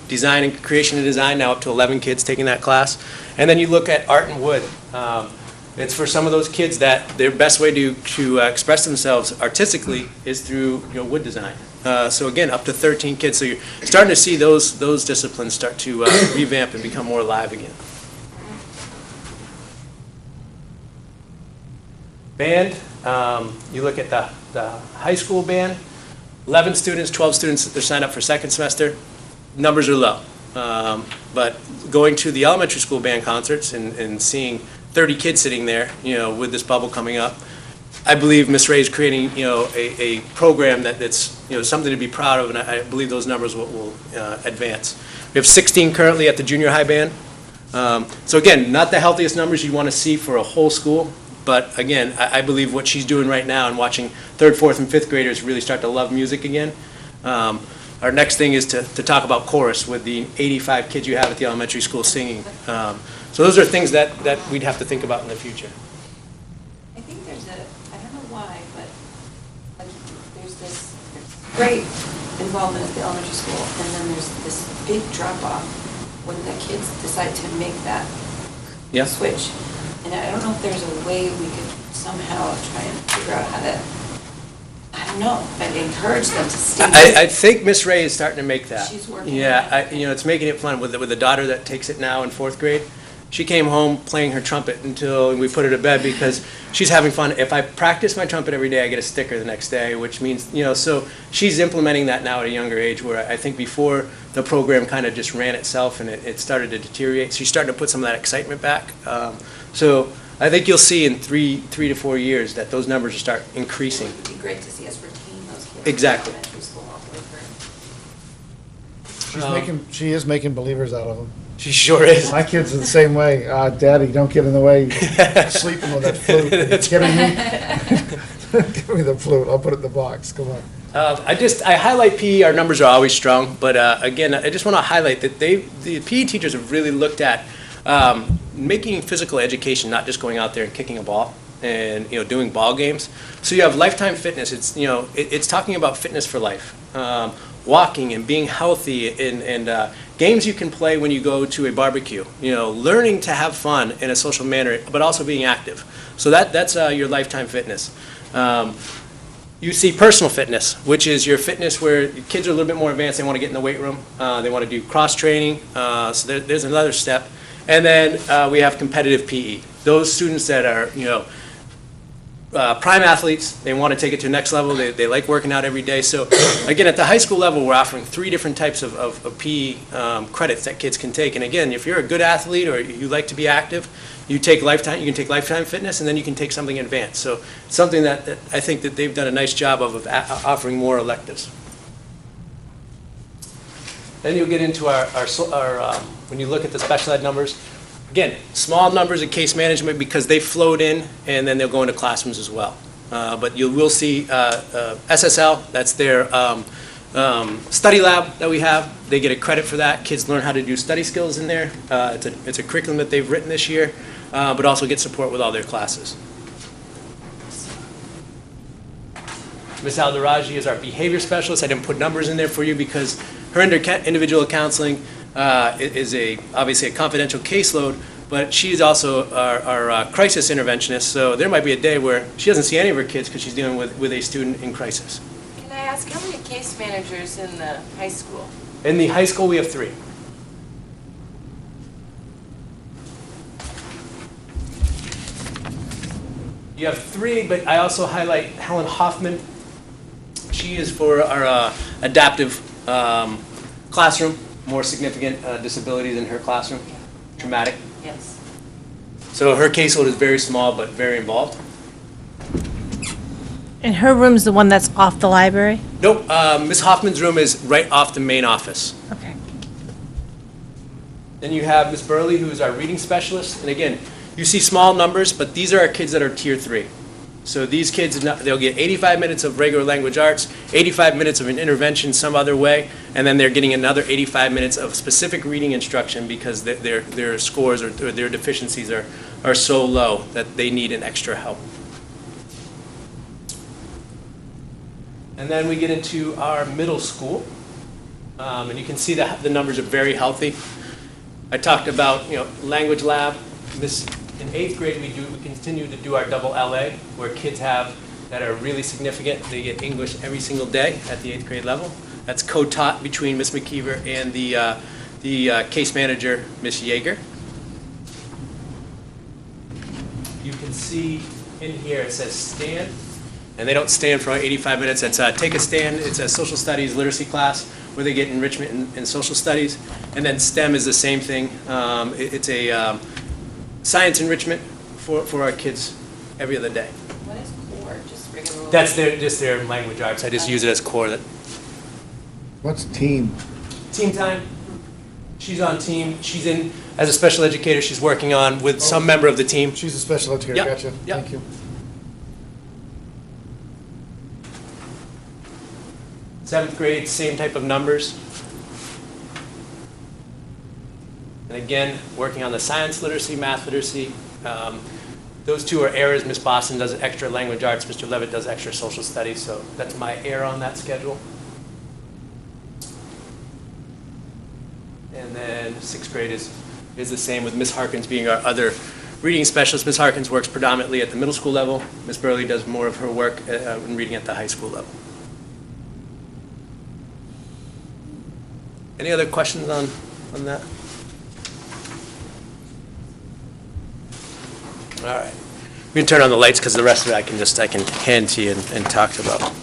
Design and creation and design, now up to 11 kids taking that class. And then you look at art and wood. It's for some of those kids that their best way to express themselves artistically is through wood design. So again, up to 13 kids. So you're starting to see those disciplines start to revamp and become more alive again. Band, you look at the high school band, 11 students, 12 students, they're signed up for second semester. Numbers are low. But going to the elementary school band concerts and seeing 30 kids sitting there, with this bubble coming up, I believe Ms. Ray is creating, a program that's, something to be proud of, and I believe those numbers will advance. We have 16 currently at the junior high band. So again, not the healthiest numbers you want to see for a whole school, but again, I believe what she's doing right now and watching 3rd, 4th, and 5th graders really start to love music again. Our next thing is to talk about chorus with the 85 kids you have at the elementary school singing. So those are things that we'd have to think about in the future. I think I don't know why, but there's this great involvement at the elementary school, and then there's this big drop-off when the kids decide to make that switch. And I don't know if there's a way we could somehow try and figure out how to, I don't know, but encourage them to stay. I think Miss Ray is starting to make that. She's working Yeah, on it. it's making it fun with a daughter that takes it now in 4th grade. She came home playing her trumpet until we put her to bed because she's having fun. If I practice my trumpet every day, I get a sticker the next day, which means, so she's implementing that now at a younger age, where I think before the program kind of just ran itself and it started to deteriorate. She's starting to put some of that excitement back. So I think you'll see in 3 to 4 years that those numbers will start increasing. It would be great to see us retain those kids. Exactly. In elementary school all the way through. She is making believers out of them. She sure is. My kids are the same way. Daddy, don't get in the way. Sleeping with that flute. That's Kidding me? Give me the flute. I'll put it in the box. Come on. I highlight PE. Our numbers are always strong, but again, I just want to highlight that the PE teachers have really looked at making physical education, not just going out there and kicking a ball and doing ball games. So you have lifetime fitness. It's it's talking about fitness for life, walking and being healthy, and games you can play when you go to a barbecue. Learning to have fun in a social manner, but also being active. So that's your lifetime fitness. You see personal fitness, which is your fitness where kids are a little bit more advanced. They want to get in the weight room. They want to do cross training. So there's another step. And then we have competitive PE. Those students that are, prime athletes, they want to take it to the next level. They like working out every day. So again, at the high school level, we're offering 3 different types of PE credits that kids can take. And again, if you're a good athlete or you like to be active, you can take lifetime fitness, and then you can take something advanced. So it's something that I think that they've done a nice job of offering more electives. Then you'll get into our when you look at the special ed numbers, again, small numbers in case management because they float in and then they'll go into classrooms as well. But you will see SSL, that's their study lab that we have. They get a credit for that. Kids learn how to do study skills in there. It's a curriculum that they've written this year, but also get support with all their classes. Ms. Alderaji is our behavior specialist. I didn't put numbers in there for you because her individual counseling is obviously a confidential caseload, but she's also our crisis interventionist, so there might be a day where she doesn't see any of her kids because she's dealing with a student in crisis. Can I ask, how many case managers in the high school? In the high school, we have 3. You have 3, but I also highlight Helen Hoffman. She is for our adaptive classroom, more significant disabilities in her classroom, traumatic. Yes. So her caseload is very small but very involved. And her room's the one that's off the library? Nope, Ms. Hoffman's room is right off the main office. Okay. Then you have Ms. Burley, who's our reading specialist. And again, you see small numbers, but these are our kids that are tier 3. So these kids, they'll get 85 minutes of regular language arts, 85 minutes of an intervention some other way, and then they're getting another 85 minutes of specific reading instruction because their scores or their deficiencies are so low that they need an extra help. And then we get into our middle school, and you can see that the numbers are very healthy. I talked about, language lab. In 8th grade, we continue to do our double LA, where kids that are really significant. They get English every single day at the 8th grade level. That's co-taught between Ms. McKeever and the case manager, Ms. Yeager. You can see in here it says stand, and they don't stand for 85 minutes. It's take a stand. It's a social studies literacy class where they get enrichment in social studies. And then STEM is the same thing. It's a science enrichment for our kids every other day. What is core? Just regular? That's just their language arts. I just use it as core. What's team? Team time. She's on team. She's in as a special educator. She's working on with some member of the team. She's a special educator, Yep. gotcha. Yep. Thank you. Seventh grade, same type of numbers. And again, working on the science literacy, math literacy. Those 2 are areas. Ms. Boston does extra language arts. Mr. Levitt does extra social studies. So that's my error on that schedule. And then 6th grade is the same with Ms. Harkins being our other reading specialist. Ms. Harkins works predominantly at the middle school level. Ms. Burley does more of her work in reading at the high school level. Any other questions on that? All right. We can turn on the lights because the rest of it I can hand to you and talk about.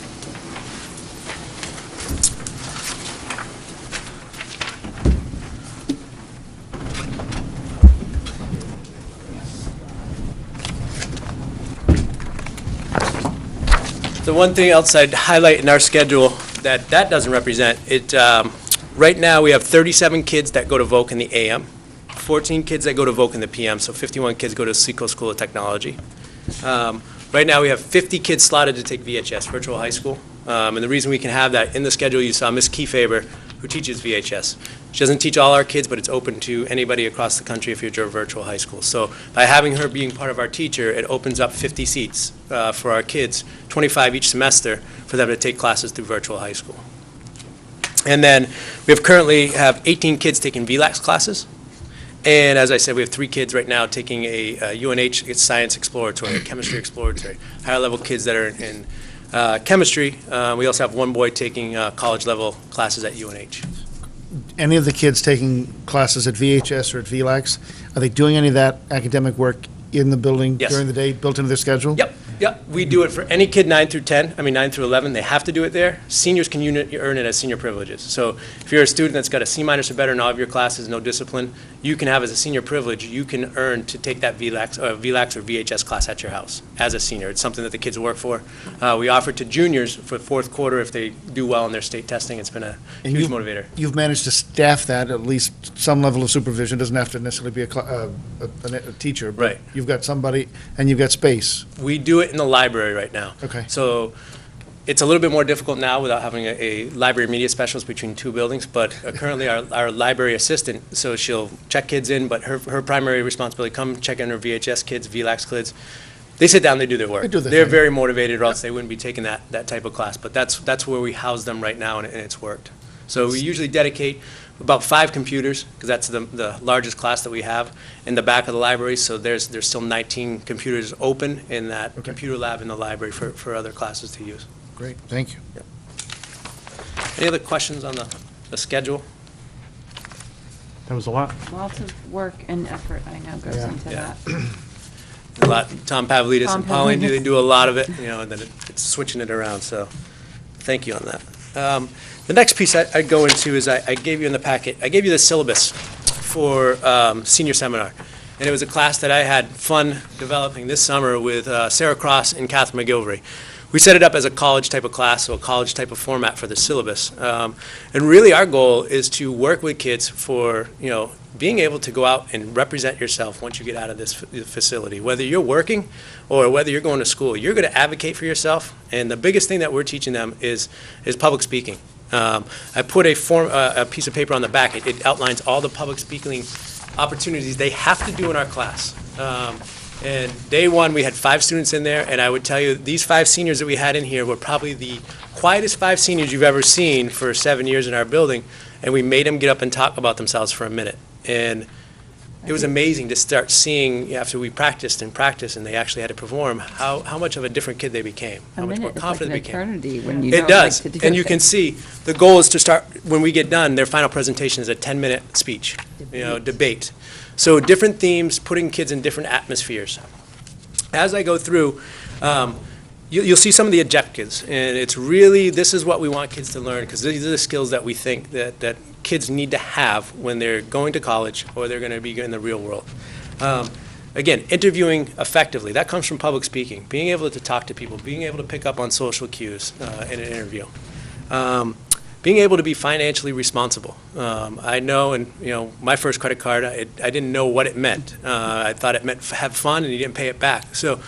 The one thing else I'd highlight in our schedule that doesn't represent, right now we have 37 kids that go to VOC in the AM, 14 kids that go to VOC in the PM, so 51 kids go to Seco School of Technology. Right now we have 50 kids slotted to take VHS, Virtual High School. And the reason we can have that in the schedule, you saw Ms. Kiefaber, who teaches VHS. She doesn't teach all our kids, but it's open to anybody across the country if you're a virtual high school. So by having her being part of our teacher, it opens up 50 seats for our kids, 25 each semester, for them to take classes through virtual high school. And then we currently have 18 kids taking VLAX classes. And as I said, we have 3 kids right now taking a UNH Science Exploratory, Chemistry Exploratory, higher level kids that are in chemistry. We also have 1 boy taking college level classes at UNH. Any of the kids taking classes at VHS or at VLAX, are they doing any of that academic work in the building Yes. during the day, built into their schedule? Yep. We do it for any kid 9 through 11. They have to do it there. Seniors can earn it as senior privileges. So if you're a student that's got a C- or better in all of your classes, no discipline, you can have as a senior privilege, you can earn to take that VLAX or VHS class at your house as a senior. It's something that the kids work for. We offer it to juniors for 4th quarter if they do well in their state testing. It's been a huge motivator. You've managed to staff that, at least some level of supervision, doesn't have to necessarily be a teacher. But Right. you've got somebody, and you've got space. We do it in the library right now. Okay. So it's a little bit more difficult now without having a library media specialist between 2 buildings, but currently our library assistant, so she'll check kids in, but her primary responsibility, come check in her VHS kids, VLAX kids, They sit down, they do their work. They do their They're thing. very motivated, or else they wouldn't be taking that type of class. But that's where we house them right now, and it's worked. So we usually dedicate about 5 computers, because that's the largest class that we have, in the back of the library. So there's still 19 computers open in that computer lab in the library for other classes to use. Great, thank you. Any other questions on the schedule? That was a lot. Lots of work and effort, I know, goes into Yeah. that. A lot. Tom Pavlidis Tom and Pauline Pavlidis. they do a lot of it, and then it's switching it around. So, thank you on that. The next piece I go into is I gave you in the packet. I gave you the syllabus for senior seminar, and it was a class that I had fun developing this summer with Sarah Cross and Catherine McGilvery. We set it up as a college type of class, so a college type of format for the syllabus. And really our goal is to work with kids for, being able to go out and represent yourself once you get out of this facility. Whether you're working or whether you're going to school, you're going to advocate for yourself. And the biggest thing that we're teaching them is public speaking. I put a piece of paper on the back. It outlines all the public speaking opportunities they have to do in our class. And day one, we had 5 students in there, and I would tell you, these 5 seniors that we had in here were probably the quietest 5 seniors you've ever seen for 7 years in our building, and we made them get up and talk about themselves for a minute. And it was amazing to start seeing, after we practiced and practiced, and they actually had to perform, how much of a different kid they became, how much more confident they became. Eternity when you It don't does, like to do and you it. can see, the goal is to start, when we get done, their final presentation is a 10-minute speech, debate. So different themes, putting kids in different atmospheres. As I go through, you'll see some of the objectives, and it's really, this is what we want kids to learn, because these are the skills that we think that kids need to have when they're going to college or they're going to be in the real world. Again, interviewing effectively, that comes from public speaking, being able to talk to people, being able to pick up on social cues in an interview. Being able to be financially responsible. I know, and my first credit card, I didn't know what it meant. I thought it meant have fun and you didn't pay it back. So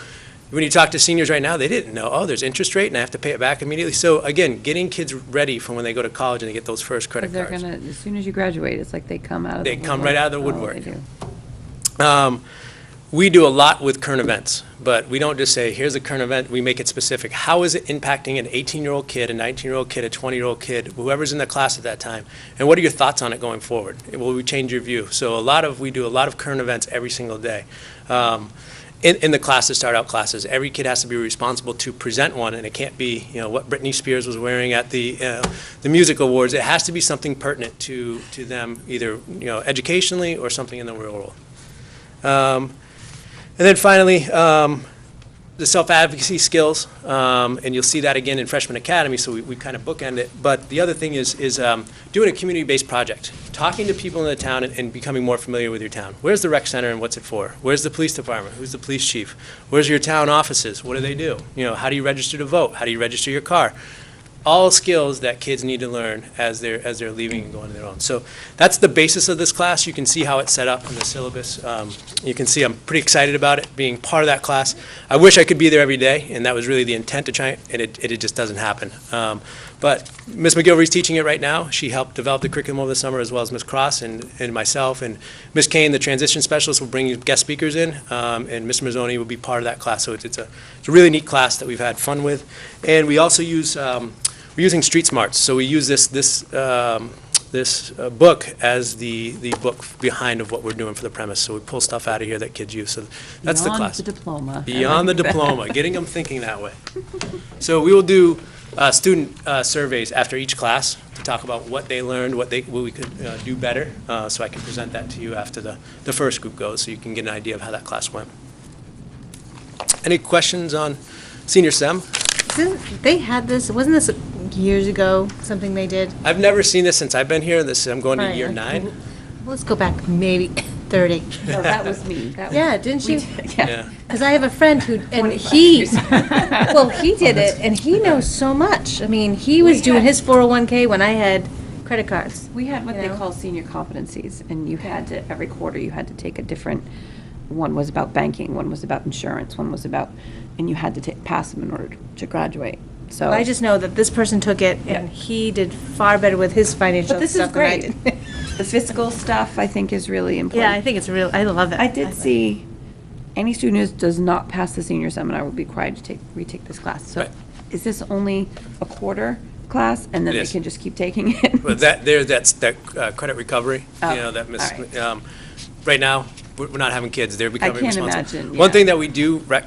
when you talk to seniors right now, they didn't know, oh, there's interest rate and I have to pay it back immediately. So again, getting kids ready for when they go to college and they get those first credit They're cards. gonna, as soon as you graduate, it's like they come out of the They woodwork. come right out of the Oh, woodwork. they do. We do a lot with current events, but we don't just say, here's a current event, we make it specific. How is it impacting an 18-year-old kid, a 19-year-old kid, a 20-year-old kid, whoever's in the class at that time? And what are your thoughts on it going forward? Will we change your view? So we do a lot of current events every single day. In the classes, start out classes, every kid has to be responsible to present one, and it can't be, what Britney Spears was wearing at the music awards. It has to be something pertinent to them, either, educationally or something in the real world. And then finally, the self-advocacy skills, and you'll see that again in Freshman Academy, so we kind of bookend it. But the other thing is doing a community-based project, talking to people in the town and becoming more familiar with your town. Where's the rec center and what's it for? Where's the police department? Who's the police chief? Where's your town offices? What do they do? How do you register to vote? How do you register your car? All skills that kids need to learn as they're leaving and going on their own. So that's the basis of this class. You can see how it's set up in the syllabus. You can see I'm pretty excited about it being part of that class. I wish I could be there every day, and that was really the intent to try, and it just doesn't happen. But Ms. McGilvery's teaching it right now. She helped develop the curriculum over the summer, as well as Ms. Cross and myself. And Ms. Kane, the transition specialist, will bring guest speakers in, and Mr. Mazzoni will be part of that class. So it's a really neat class that we've had fun with. And we also use we're using Street Smarts, so we use this book as the book behind of what we're doing for the premise. So we pull stuff out of here that kids use. So that's the class. Beyond the diploma. Beyond the diploma, getting them thinking that way. So we will do student surveys after each class to talk about what they learned, what we could do better. So I can present that to you after the first group goes, so you can get an idea of how that class went. Any questions on senior STEM? They had this, wasn't this years ago, something they did? I've never seen this since I've been here. I'm going to Right. year 9. Let's go back maybe 30. No, that was me. That was- Yeah, didn't we you? did, Yeah. Yeah. Because I have a friend who, and 25 he, years. well, he did it, and he knows so much. I mean, he was doing his 401k when I had credit cards. We had what You they know? call senior competencies, and you had to, every quarter, you had to take a different, one was about banking, one was about insurance, one was about, and you had to pass them in order to graduate. So I just know that this person took it, and he did far better with his financial But this is stuff than I great. did. The fiscal stuff, I think, is really important. Yeah, I think it's real, I love it. I did see any student who does not pass the senior seminar will be required to retake this class. So Right. is this only a quarter class, and then It they is. can just keep taking it? But that's credit recovery, Oh, that Miss, all right. right now, we're not having kids, they're becoming can't responsible. imagine, One yeah. thing that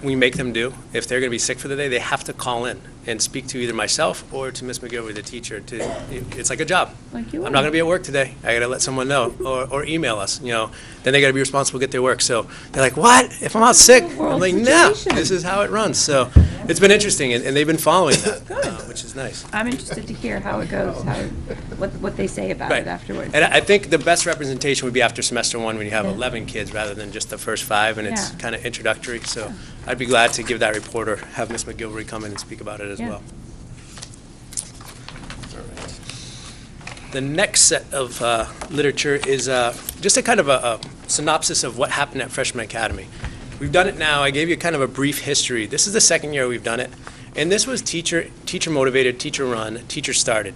we make them do, if they're gonna be sick for the day, they have to call in and speak to either myself or to Miss McGilvery, the teacher, it's like a job. Like you I'm are. not gonna be at work today, I gotta let someone know, or email us, then they gotta be responsible, get their work, so they're like, what, if I'm out sick? I'm world like, no, situation. this is how it runs, so it's been interesting, and they've been following that, which is nice. I'm interested to hear how it goes, what they say about Right. it afterwards. And I think the best representation would be after semester one, when you have 11 kids rather than just the first 5, and it's Yeah. kind of introductory. So I'd be glad to give that report or have Ms. McGilvery come in and speak about it as Yeah. well. All right. The next set of literature is just a kind of a synopsis of what happened at Freshman Academy. We've done it now. I gave you kind of a brief history. This is the second year we've done it. And this was teacher motivated, teacher run, teacher started.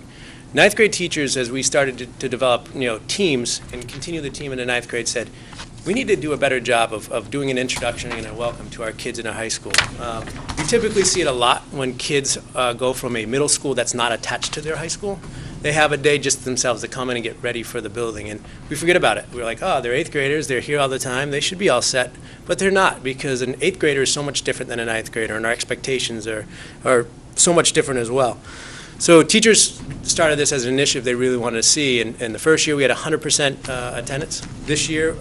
Ninth grade teachers, as we started to develop, teams and continue the team in the ninth grade, said, we need to do a better job of doing an introduction and a welcome to our kids in our high school. We typically see it a lot when kids go from a middle school that's not attached to their high school. They have a day just themselves to come in and get ready for the building, and we forget about it. We're like, oh, they're 8th graders, they're here all the time, they should be all set. But they're not, because an 8th grader is so much different than a 9th grader, and our expectations are so much different as well. So teachers started this as an initiative they really wanted to see, and the first year we had 100% attendance. This year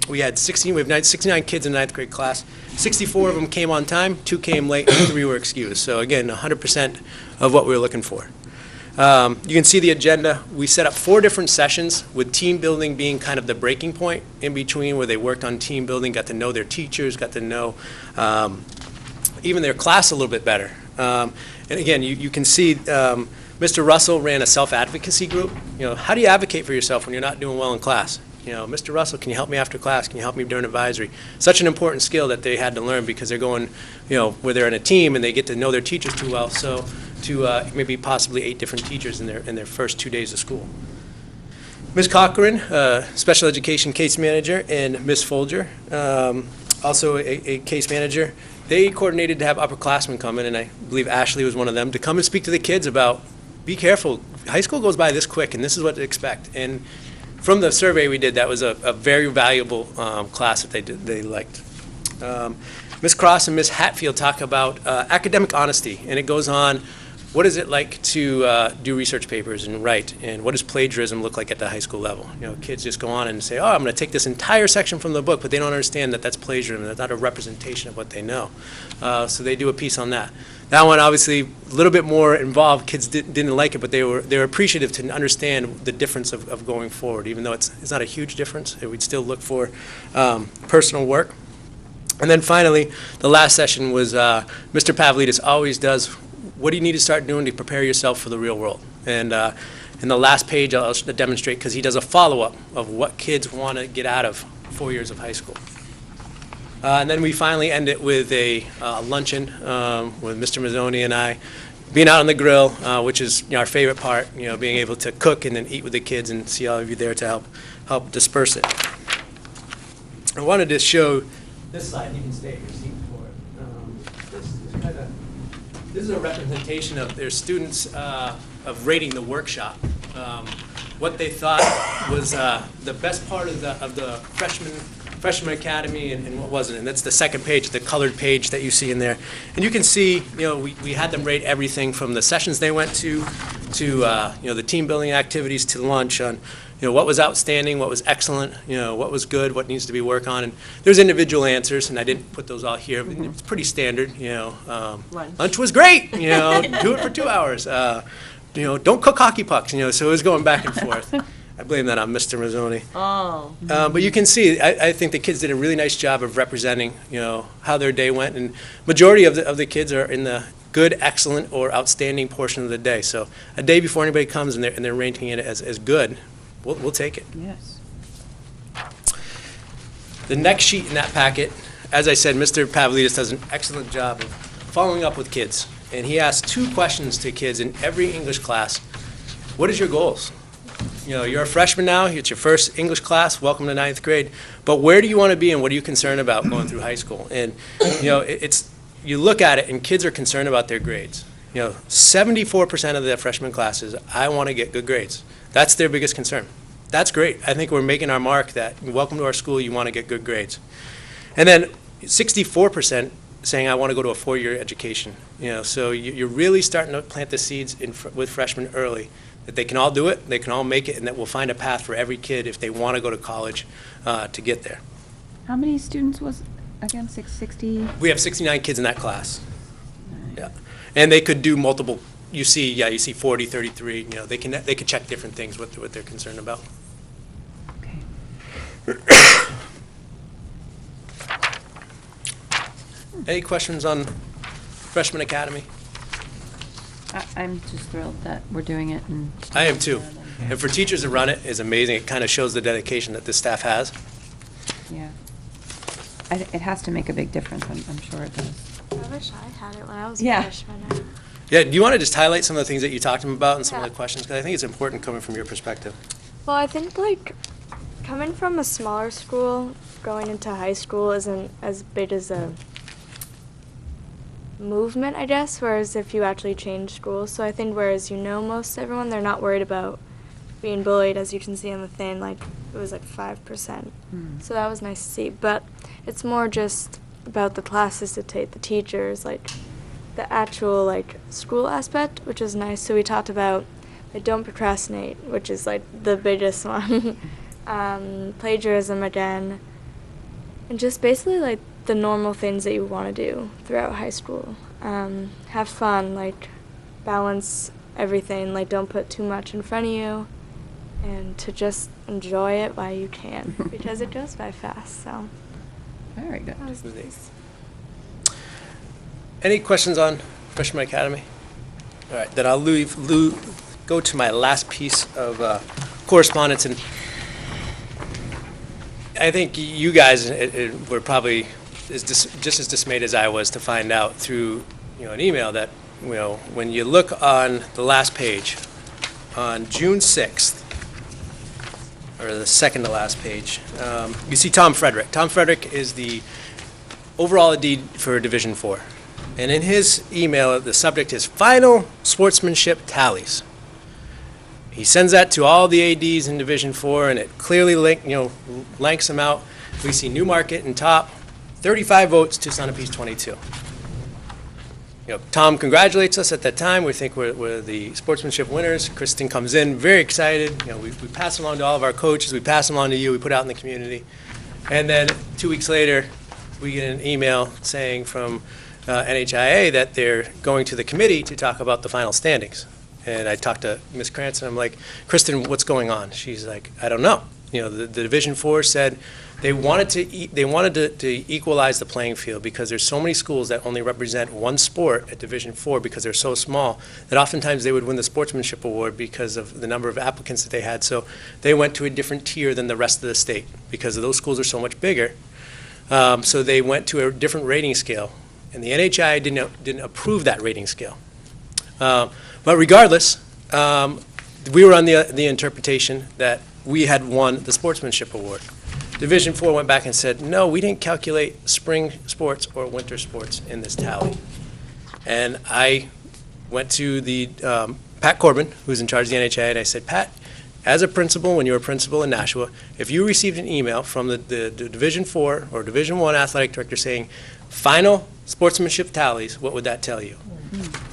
we have 69 kids in the 9th grade class. 64 of them came on time, 2 came late, and 3 were excused. So again, 100% of what we were looking for. You can see the agenda. We set up 4 different sessions, with team building being kind of the breaking point in between, where they worked on team building, got to know their teachers, got to know even their class a little bit better. And again, you can see Mr. Russell ran a self-advocacy group. How do you advocate for yourself when you're not doing well in class? Mr. Russell, can you help me after class? Can you help me during advisory? Such an important skill that they had to learn, because they're going, where they're in a team and they get to know their teachers too well. So to maybe possibly 8 different teachers in their first 2 days of school. Ms. Cochran, special education case manager, and Ms. Folger, also a case manager. They coordinated to have upperclassmen come in, and I believe Ashley was one of them, to come and speak to the kids about, be careful, high school goes by this quick, and this is what to expect. And from the survey we did, that was a very valuable class that they liked. Ms. Cross and Ms. Hatfield talk about academic honesty, and it goes on, what is it like to do research papers and write, and what does plagiarism look like at the high school level? Kids just go on and say, oh, I'm going to take this entire section from the book, but they don't understand that that's plagiarism, that's not a representation of what they know. So they do a piece on that. That one, obviously, a little bit more involved. Kids didn't like it, but they were appreciative to understand the difference of going forward. Even though it's not a huge difference, we'd still look for personal work. And then finally, the last session was Mr. Pavlidis always does, what do you need to start doing to prepare yourself for the real world? And in the last page, I'll demonstrate, because he does a follow-up of what kids want to get out of 4 years of high school. And then we finally end it with a luncheon with Mr. Mazzoni and I, being out on the grill, which is our favorite part, being able to cook and then eat with the kids and see all of you there to help disperse it. I wanted to show this slide. You can stay in your seat for it. This is a representation of their students of rating the workshop. What they thought was the best part of the freshman academy and what wasn't. And that's the second page, the colored page that you see in there. And you can see, we had them rate everything from the sessions they went to the team building activities, to lunch, on what was outstanding, what was excellent, what was good, what needs to be worked on. And there's individual answers, and I didn't put those all here. It's pretty standard. Lunch was great. Do it for 2 hours. Don't cook hockey pucks. So it was going back and forth. I blame that on Mr. Mazzoni. Oh. But you can see, I think the kids did a really nice job of representing, how their day went, and majority of the kids are in the good, excellent, or outstanding portion of the day. So a day before anybody comes and they're rating it as good, we'll take it. Yes. The next sheet in that packet, as I said, Mr. Pavlidis does an excellent job of following up with kids, and he asks 2 questions to kids in every English class. What is your goals? You know, you're a freshman now, it's your first English class, welcome to ninth grade, but where do you want to be and what are you concerned about going through high school? And, you know, you look at it and kids are concerned about their grades. You know, 74% of the freshman classes, I want to get good grades. That's their biggest concern. That's great. I think we're making our mark that, welcome to our school, you want to get good grades. And then 64% saying, I want to go to a four-year education. You know, so you're really starting to plant the seeds with freshmen early, that they can all do it, they can all make it, and that we'll find a path for every kid if they want to go to college to get there. How many students was, again, 660? We have 69 kids in that class. Yeah. And they could do multiple, you see 40, 33, you know, they could check different things, what they're concerned about. Okay. Any questions on Freshman Academy? I'm just thrilled that we're doing it. And I am too. And for teachers to run it is amazing. It kind of shows the dedication that this staff has. Yeah. It has to make a big difference. I'm sure it does. I wish I had it when I was a Yeah. freshman. Yeah, do you want to just highlight some of the things that you talked about and some of the questions? Because I think it's important coming from your perspective. Well, I think, like, coming from a smaller school, going into high school isn't as big as a movement, I guess, whereas if you actually change schools. So I think whereas you know most everyone, they're not worried about being bullied, as you can see on the thing, like, it was like 5%. So that was nice to see. But it's more just about the classes to take, the teachers, like, the actual, like, school aspect, which is nice. So we talked about, like, don't procrastinate, which is, like, the biggest one. Plagiarism again. And just basically, like, the normal things that you want to do throughout high school. Have fun, like, balance everything, like, don't put too much in front of you, and to just enjoy it while you can, because it goes by fast, so. Very good. That was nice. Any questions on Freshman Academy? All right, then I'll go to my last piece of correspondence. And I think you guys were probably just as dismayed as I was to find out through an email that when you look on the last page, on June 6th, or the second to last page, you see Tom Frederick. Tom Frederick is the overall AD for Division IV. And in his email, the subject is Final Sportsmanship Tallies. He sends that to all the ADs in Division IV, and it clearly links them out. We see Newmarket in top, 35 votes to Sunappee's 22. Tom congratulates us at that time. We think we're the sportsmanship winners. Kristen comes in very excited. We pass along to all of our coaches. We pass them along to you. We put out in the community. And then 2 weeks later, we get an email saying from NHIA that they're going to the committee to talk about the final standings. And I talked to Ms. Cranston. I'm like, Kristen, what's going on? She's like, I don't know. The Division IV said they wanted to equalize the playing field because there's so many schools that only represent one sport at Division IV because they're so small that oftentimes they would win the sportsmanship award because of the number of applicants that they had. So they went to a different tier than the rest of the state because those schools are so much bigger. So they went to a different rating scale, and the NHI didn't approve that rating scale. But regardless, we were on the interpretation that we had won the sportsmanship award. Division IV went back and said, no, we didn't calculate spring sports or winter sports in this tally. And I went to the Pat Corbin, who's in charge of the NHA, and I said, Pat, as a principal, when you were a principal in Nashua, if you received an email from the Division IV or Division I athletic director saying, final sportsmanship tallies, what would that tell you?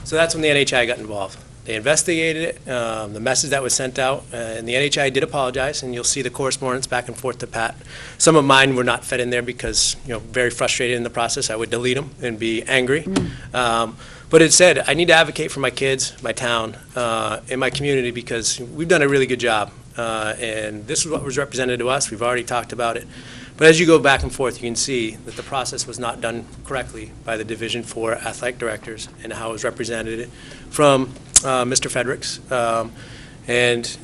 So that's when the NHI got involved. They investigated it, the message that was sent out, and the NHI did apologize, and you'll see the correspondence back and forth to Pat. Some of mine were not fed in there because, very frustrated in the process. I would delete them and be angry. But it said, I need to advocate for my kids, my town, and my community because we've done a really good job. And this is what was represented to us. We've already talked about it. But as you go back and forth, you can see that the process was not done correctly by the Division IV athletic directors and how it was represented from Mr. Fredericks. And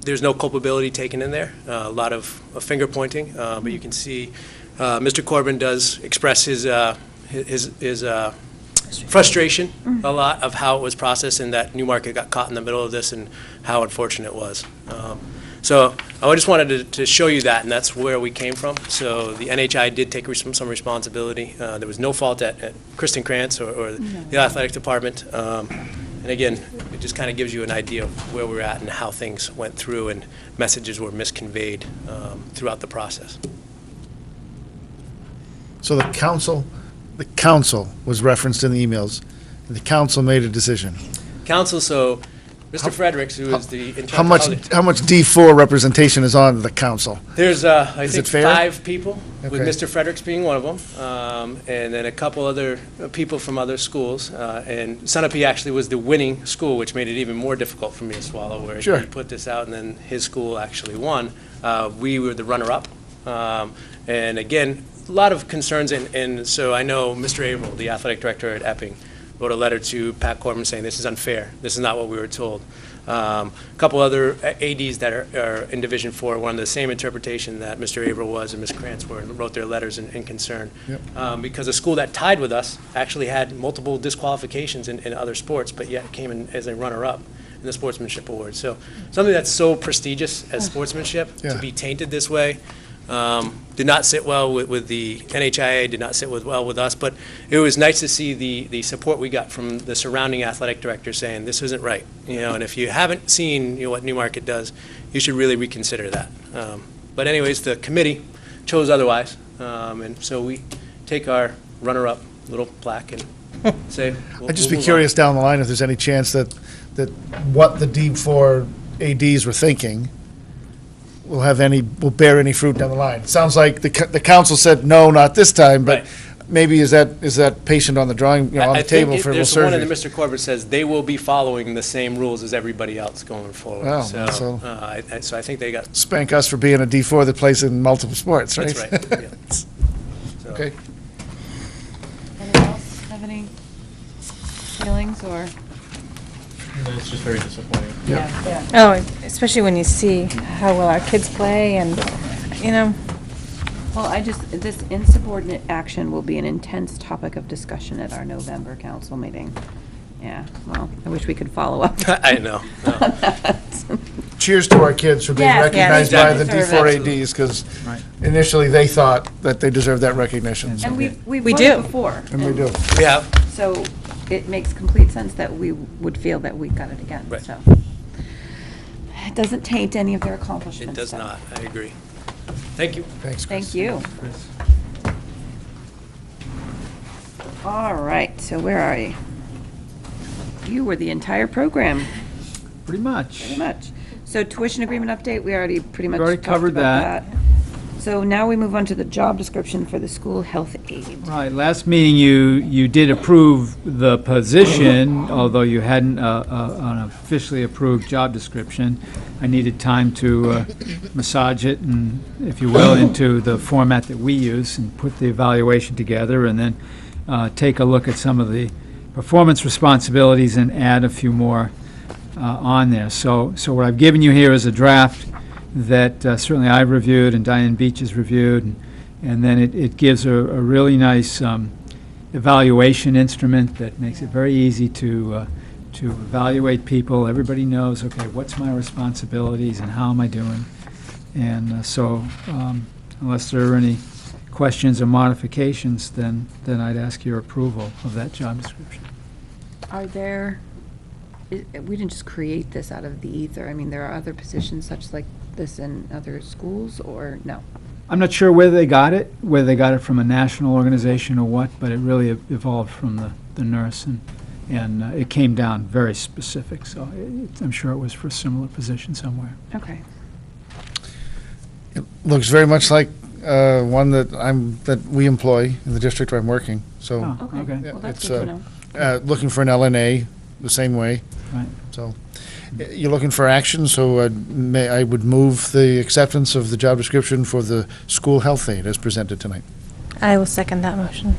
there's no culpability taken in there, a lot of finger pointing, but you can see Mr. Corbin does express his frustration a lot of how it was processed and that Newmarket got caught in the middle of this and how unfortunate it was. So I just wanted to show you that, and that's where we came from. So the NHI did take some responsibility. There was no fault at Kristen Krantz or the athletic department. And again, it just kind of gives you an idea of where we're at and how things went through and messages were misconveyed throughout the process. So the council was referenced in the emails, and the council made a decision. Council, so Mr. Fredericks, who is the in charge How of much, holiday- how much D4 representation is on the council? There's, I Is think, it fair? 5 people, with Okay. Mr. Fredericks being one of them, and then a couple other people from other schools. And Sunapee actually was the winning school, which made it even more difficult for me to swallow, where Sure. he put this out, and then his school actually won. We were the runner-up. And again, a lot of concerns, and so I know Mr. Averill, the athletic director at Epping, wrote a letter to Pat Corbin saying, this is unfair, this is not what we were told. A couple other ADs that are in Division 4 were on the same interpretation that Mr. Averill was and Ms. Krantz were, and wrote their letters in concern. Yep. Because a school that tied with us actually had multiple disqualifications in other sports, but yet came in as a runner-up in the sportsmanship award. So something that's so prestigious as sportsmanship, Yeah. to be tainted this way, did not sit well with the NHIA, did not sit well with us, but it was nice to see the support we got from the surrounding athletic directors saying, this isn't right, and if you haven't seen, what Newmarket does, you should really reconsider that. But anyways, the committee chose otherwise, and so we take our runner-up little plaque and say, I'd just be curious down the line if there's any chance that what the D4 ADs were thinking will bear any fruit down the line. It sounds like the council said, no, not this time, but Right. maybe is that patient on the drawing, on the table for a little There's one surgery? that Mr. Corbett says they will be following the same rules as everybody else going forward. Wow, So, so- so I think they got, Spank us for being a D4 that plays in multiple sports, right? that's right. Yeah. So- Okay. Anyone else have any feelings or? It's just very disappointing. Yeah. Oh, especially when you see how well our kids play and, Well, this insubordinate action will be an intense topic of discussion at our November council meeting. Yeah, well, I wish we could follow up. I know. No. Cheers to our kids for being Yes, recognized yes, by the they deserve D4 it. ADs, because Right. initially they thought that they deserved that recognition. And we've We won do. it before. And we do. We have, So it makes complete sense that we would feel that we got it again, Right. so. It doesn't taint any of their accomplishments. it does so. not, I agree. Thank you. Thanks, Chris. Thank you. All right, so where are you? You were the entire program, Pretty much. pretty much. So tuition agreement update, we already pretty much already talked covered about that. that. So now we move on to the job description for the school health aide. Right, last meeting, you did approve the position, although you hadn't an officially approved job description. I needed time to massage it, and, if you will, into the format that we use, and put the evaluation together, and then take a look at some of the performance responsibilities and add a few more on there. So what I've given you here is a draft that certainly I've reviewed and Diane Beach has reviewed, and then it gives a really nice evaluation instrument that makes it very easy to evaluate people. Everybody knows, okay, what's my responsibilities and how am I doing? And so unless there are any questions or modifications, then I'd ask your approval of that job description. Are there, we didn't just create this out of the ether. I mean, there are other positions such like this in other schools, or no? I'm not sure whether they got it from a national organization or what, but it really evolved from the nurse, and it came down very specific, so I'm sure it was for a similar position somewhere. Okay. It looks very much like one that we employ in the district where I'm working, so. Oh, okay. Yeah, Well, that's it's, good to know. Looking for an LNA the same way. Right. So you're looking for action, so I would move the acceptance of the job description for the school health aide as presented tonight. I will second that motion.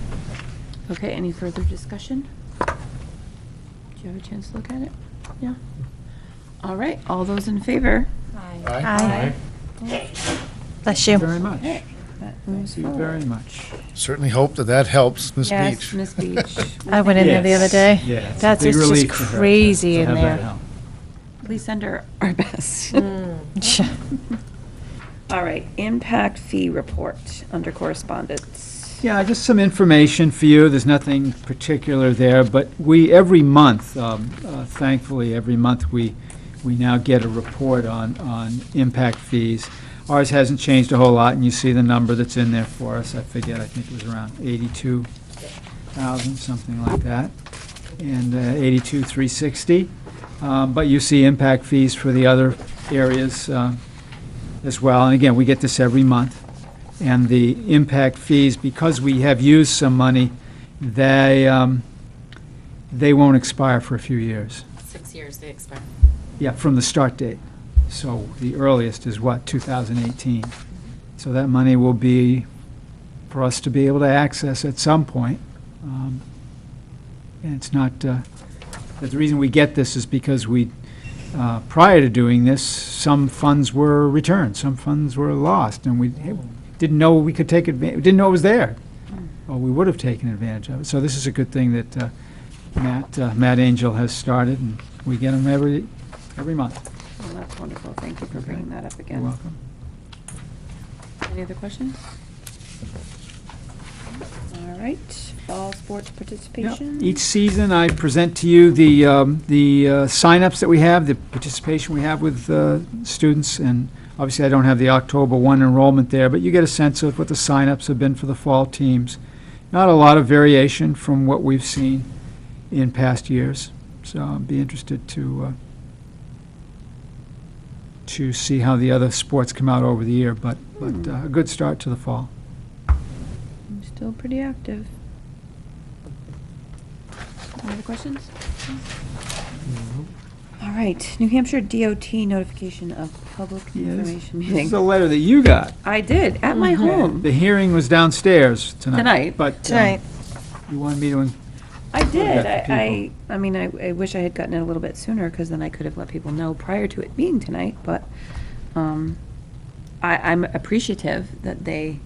Okay, any further discussion? Do you have a chance to look at it? Yeah. All right, all those in favor? Aye. Bless you. Very much. Okay, that moves Thank you forward. very much. Certainly hope that helps, Ms. Yes, Beach. Ms. Beach. I went in there the other day. Yeah, it's a That's big just relief to her to crazy in have that there. help. Please send her our best. All right, impact fee report under correspondence. Yeah, just some information for you. There's nothing particular there, but every month, thankfully, every month we now get a report on impact fees. Ours hasn't changed a whole lot, and you see the number that's in there for us. I think it was around 82,000, something like that, and 82,360. But you see impact fees for the other areas as well. And again, we get this every month. And the impact fees, because we have used some money, they won't expire for a few years. 6 years they expire. Yeah, from the start date. So the earliest is what, 2018? So that money will be for us to be able to access at some point. And it's not, but the reason we get this is because prior to doing this, some funds were returned, some funds were lost, and we didn't know we could take advantage, didn't know it was there. Or we would have taken advantage of it. So this is a good thing that Matt Angel has started, and we get them every month. Well, that's wonderful. Thank you for bringing that up again. You're welcome. Any other questions? All right, fall sports Yep. participation. Each season, I present to you the signups that we have, the participation we have with students, and obviously I don't have the October 1 enrollment there, but you get a sense of what the signups have been for the fall teams. Not a lot of variation from what we've seen in past years, so I'd be interested to see how the other sports come out over the year, but a good start to the fall. I'm still pretty active. Any other questions? All right, New Hampshire DOT notification of public information This meeting. is a letter that you got. I did, at my home. The hearing was downstairs tonight. Tonight. But Tonight. you wanted me to, I did. that for I mean, I wish I had gotten it a little bit sooner, because then I could have let people know prior to it being tonight, but I'm appreciative that they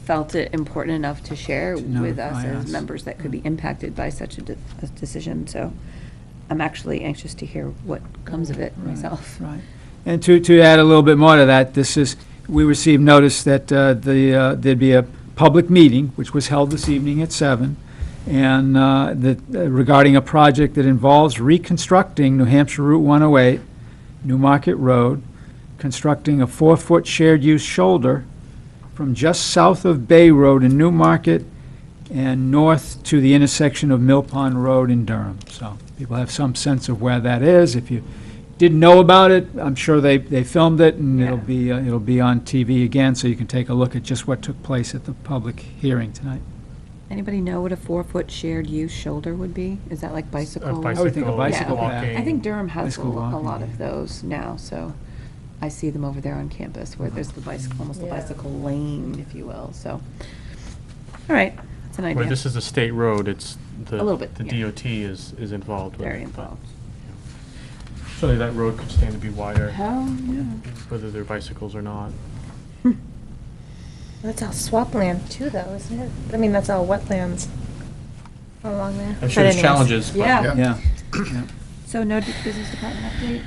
felt it important enough to share To with us notify as us. members that could be impacted by such a decision, so I'm actually anxious to hear what comes of it myself. right. And to add a little bit more to that, we received notice that there'd be a public meeting, which was held this evening at 7, and regarding a project that involves reconstructing New Hampshire Route 108, Newmarket Road, constructing a 4-foot shared-use shoulder from just south of Bay Road in Newmarket and north to the intersection of Mill Pond Road in Durham. So people have some sense of where that is. If you didn't know about it, I'm sure they filmed it, and it'll be on TV again, so you can take a look at just what took place at the public hearing tonight. Anybody know what a 4-foot shared use shoulder would be? Is that like bicycle? I would think a bicycle Yeah. path. I think Durham has a Bicycle lot walking, of those now, so I see them over there on campus where there's the bicycle, almost a bicycle lane, if you will, so. All right, that's an idea. Where this is a state road, it's A little bit, the yeah. DOT is involved with it. Very but, involved. Certainly that road could stand to be wider, Hell, yeah. whether they're bicycles or not. That's all swampland too, though, isn't it? I mean, that's all wetlands along there. I'm sure there's challenges, but Yeah. Yeah. So no business department update?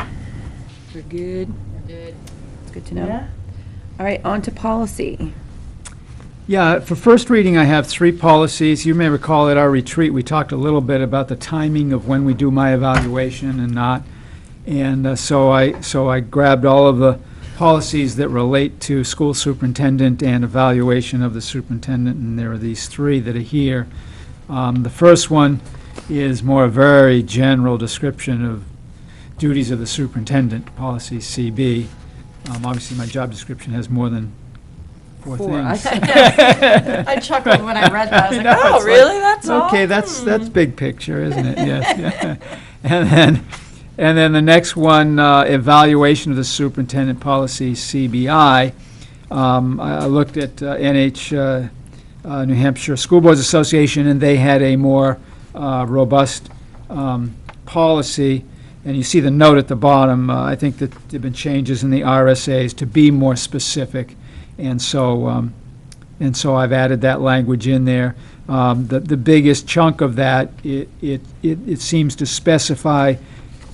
We're good? Good. It's good to know. All right, on to policy. Yeah, for first reading, I have 3 policies. You may recall at our retreat, we talked a little bit about the timing of when we do my evaluation and not. And so I grabbed all of the policies that relate to school superintendent and evaluation of the superintendent, and there are these 3 that are here. The first one is more a very general description of duties of the superintendent, policy CB. Obviously, my job description has more than 4 things. I chuckled when I read that. I was like, know, oh, it's really? That's all? Okay, that's big picture, isn't it? Yes. And then the next one, evaluation of the superintendent policy, CBI. I looked at New Hampshire School Boards Association, and they had a more robust policy. And you see the note at the bottom. I think that there have been changes in the RSAs to be more specific, and so I've added that language in there. The biggest chunk of that, it seems to specify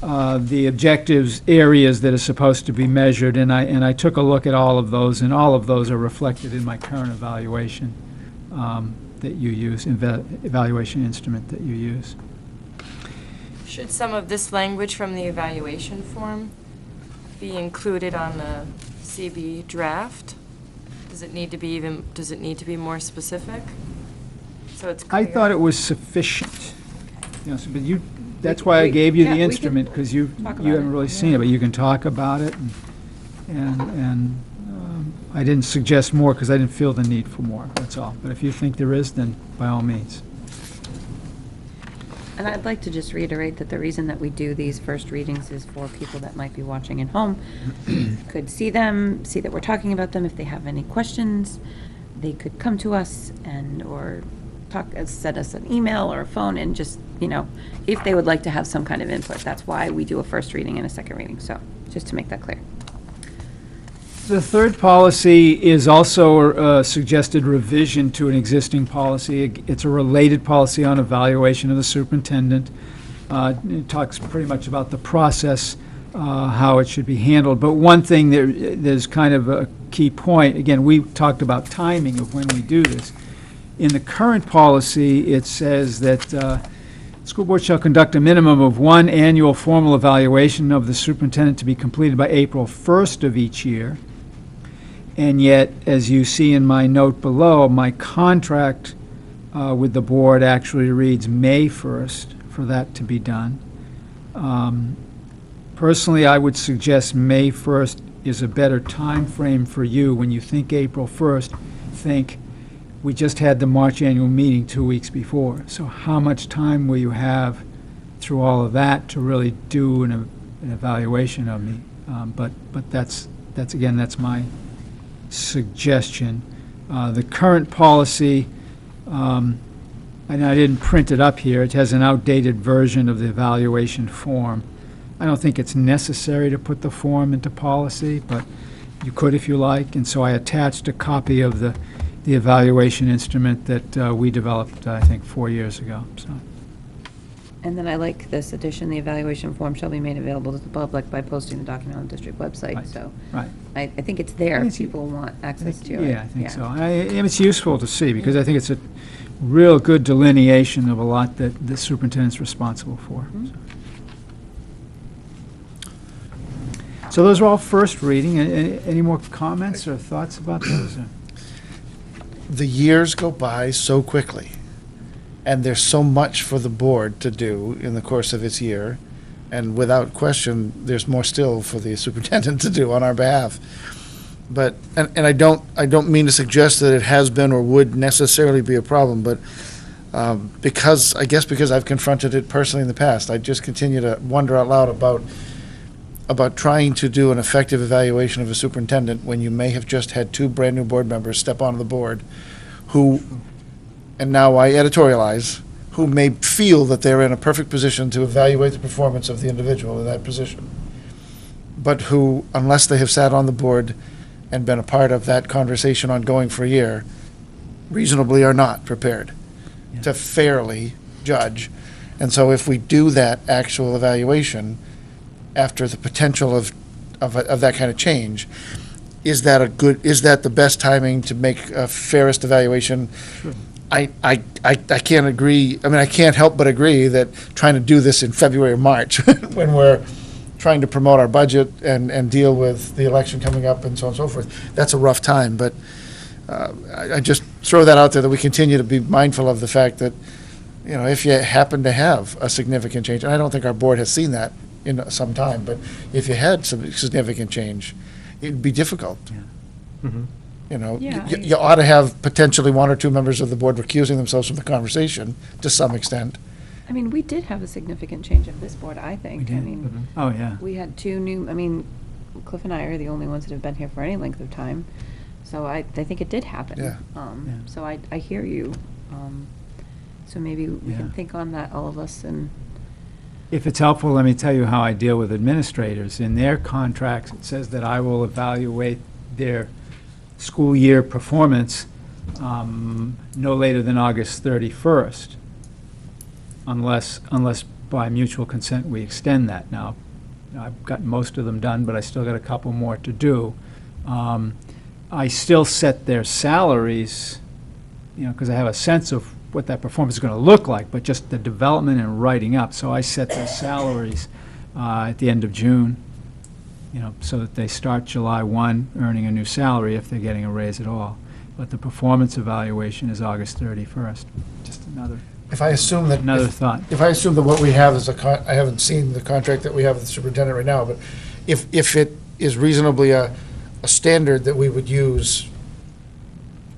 the objectives areas that are supposed to be measured, and I took a look at all of those, and all of those are reflected in my current evaluation that you use, evaluation instrument that you use. Should some of this language from the evaluation form be included on the CB draft? Does it need to be more specific? So it's clear. I thought it was sufficient. You know, but that's why I gave you the instrument, because you haven't really seen it, but you can talk about it, and I didn't suggest more because I didn't feel the need for more, that's all. But if you think there is, then by all means. And I'd like to just reiterate that the reason that we do these first readings is for people that might be watching at home, could see them, see that we're talking about them. If they have any questions, they could come to us or send us an email or a phone, and just, if they would like to have some kind of input. That's why we do a first reading and a second reading, so just to make that clear. The third policy is also a suggested revision to an existing policy. It's a related policy on evaluation of the superintendent. It talks pretty much about the process, how it should be handled. But one thing, there's kind of a key point. Again, we talked about timing of when we do this. In the current policy, it says that school board shall conduct a minimum of one annual formal evaluation of the superintendent to be completed by April 1st of each year. And yet, as you see in my note below, my contract with the board actually reads May 1st for that to be done. Personally, I would suggest May 1st is a better time frame for you. When you think April 1st, think we just had the March annual meeting 2 weeks before. So how much time will you have through all of that to really do an evaluation of me? But that's again, that's my suggestion. The current policy, and I didn't print it up here, it has an outdated version of the evaluation form. I don't think it's necessary to put the form into policy, but you could if you like, and so I attached a copy of the evaluation instrument that we developed, I think, 4 years ago. So. And then I like this addition: the evaluation form shall be made available to the public by posting the document on the district website. Right. So Right. I think it's there if people want access to it. Yeah, I think so. And it's useful to see, because I think it's a real good delineation of a lot that the superintendent's responsible for. So those are all first reading. Any more comments or thoughts about those? The years go by so quickly, and there's so much for the board to do in the course of its year, and without question, there's more still for the superintendent to do on our behalf. But, and I don't mean to suggest that it has been or would necessarily be a problem, but because I've confronted it personally in the past, I just continue to wonder out loud about trying to do an effective evaluation of a superintendent when you may have just had two brand-new board members step onto the board who, and now I editorialize, who may feel that they're in a perfect position to evaluate the performance of the individual in that position, but who, unless they have sat on the board and been a part of that conversation ongoing for a year, reasonably are not prepared to fairly judge. And so if we do that actual evaluation after the potential of that kind of change, is that the best timing to make a fairest evaluation? Sure. I can't agree. I mean, I can't help but agree that trying to do this in February or March when we're trying to promote our budget and deal with the election coming up and so on and so forth, that's a rough time. But I just throw that out there, that we continue to be mindful of the fact that, if you happen to have a significant change, and I don't think our board has seen that in some time, but if you had some significant change, it'd be difficult. Yeah. Mm-hmm. You ought to have potentially one or two members of the board recusing themselves from the conversation to some extent. I mean, we did have a significant change of this board, I think. We did. I mean, Oh, yeah. we had two new, Cliff and I are the only ones that have been here for any length of time. So I think it did happen. Yeah. So I hear you. So maybe we Yeah. can think on that, all of us, and If it's helpful, let me tell you how I deal with administrators. In their contracts, it says that I will evaluate their school year performance no later than August 31st, unless by mutual consent, we extend that. Now, I've got most of them done, but I still got a couple more to do. I still set their salaries, because I have a sense of what that performance is going to look like, but just the development and writing up. So I set their salaries at the end of June, so that they start July 1 earning a new salary if they're getting a raise at all. But the performance evaluation is August 31st. Just another If I assume that. thought. If I assume that what we have is I haven't seen the contract that we have with the superintendent right now, but if it is reasonably a standard that we would use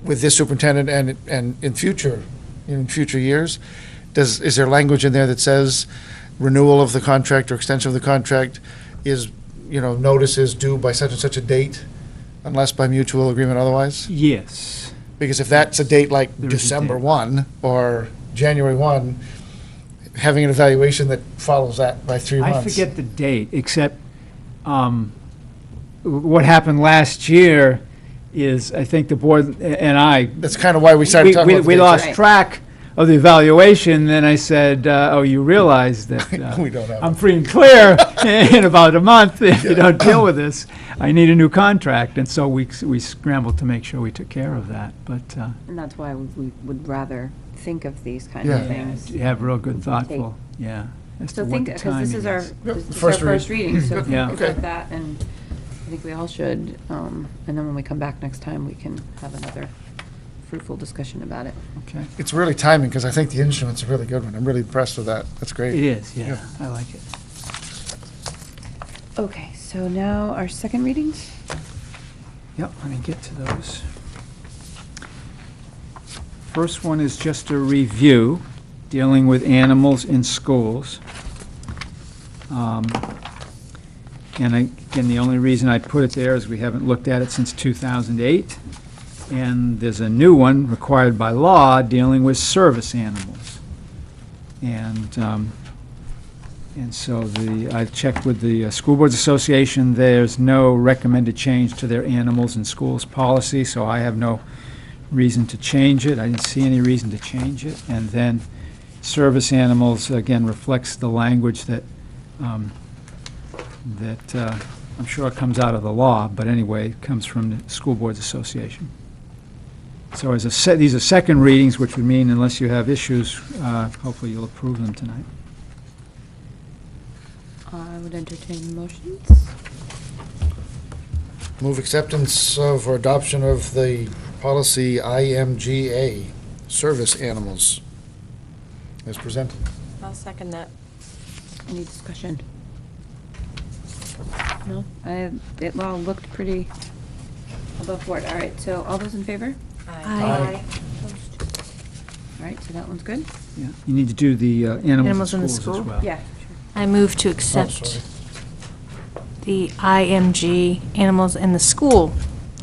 with this superintendent and in future years, is there language in there that says renewal of the contract or extension of the contract is, notice is due by such and such a date, unless by mutual agreement otherwise? Yes. Because if that's a date like There is a December date. 1 or January 1, having an evaluation that follows that by 3 months. I forget the date, except what happened last year is, I think the board and I. That's kind of why we started talking about the We dates, lost right? track of the evaluation, then I said, oh, you realize that We don't have I'm it. free and clear in about a month if you don't deal with this. I need a new contract, and so we scrambled to make sure we took care of that, but And that's why we would rather think of these kind Yeah. of things. you have real good thoughtful, yeah. as to So what think, the because this is timing our, is. this is our first first reading, so Yeah. think Okay. about that, and I think we all should. And then when we come back next time, we can have another fruitful discussion about it. Okay. It's really timing, because I think the instrument's a really good one. I'm really impressed with that. That's great. It is, yeah, Yeah. I like it. Okay, so now our second readings? Yep, let me get to those. First one is just a review, dealing with animals in schools. And again, the only reason I put it there is we haven't looked at it since 2008. And there's a new one required by law dealing with service animals. And so I checked with the School Boards Association. There's no recommended change to their animals in schools policy, so I have no reason to change it. I didn't see any reason to change it. And then service animals, again, reflects the language that I'm sure it comes out of the law, but anyway, it comes from the School Boards Association. So these are second readings, which would mean unless you have issues, hopefully you'll approve them tonight. I would entertain motions. Move acceptance of or adoption of the policy IMGA, service animals, as presented. I'll second that. Any discussion? No? It all looked pretty above board. All right, so all those in favor? Aye. Opposed? All right, so that one's good? Yeah, you need to do the animals Animals in in the schools as school? well. Yeah. I move to Oh, accept sorry. the IMG Animals in the School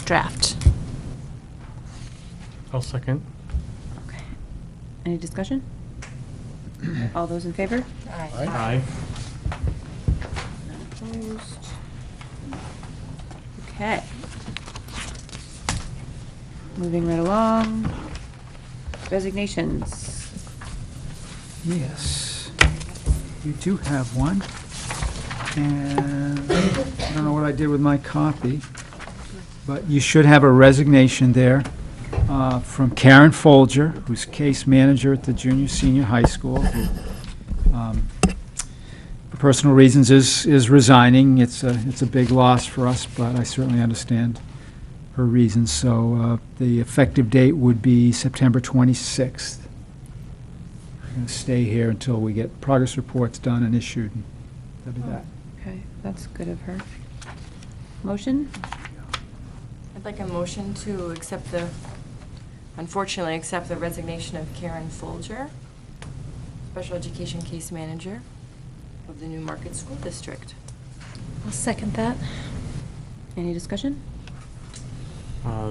draft. I'll second. Okay. Any discussion? All those in favor? Aye. Aye. None opposed? Okay. Moving right along. Resignations. Yes, you do have one. And I don't know what I did with my copy, but you should have a resignation there from Karen Folger, who's case manager at the junior-senior high school, who, for personal reasons, is resigning. It's a big loss for us, but I certainly understand her reasons. So the effective date would be September 26th. I'm going to stay here until we get progress reports done and issued. And that'll be that. Okay, that's good of her. Motion? I'd like a motion to unfortunately accept the resignation of Karen Folger, Special Education Case Manager of the Newmarket School District. I'll second that. Any discussion?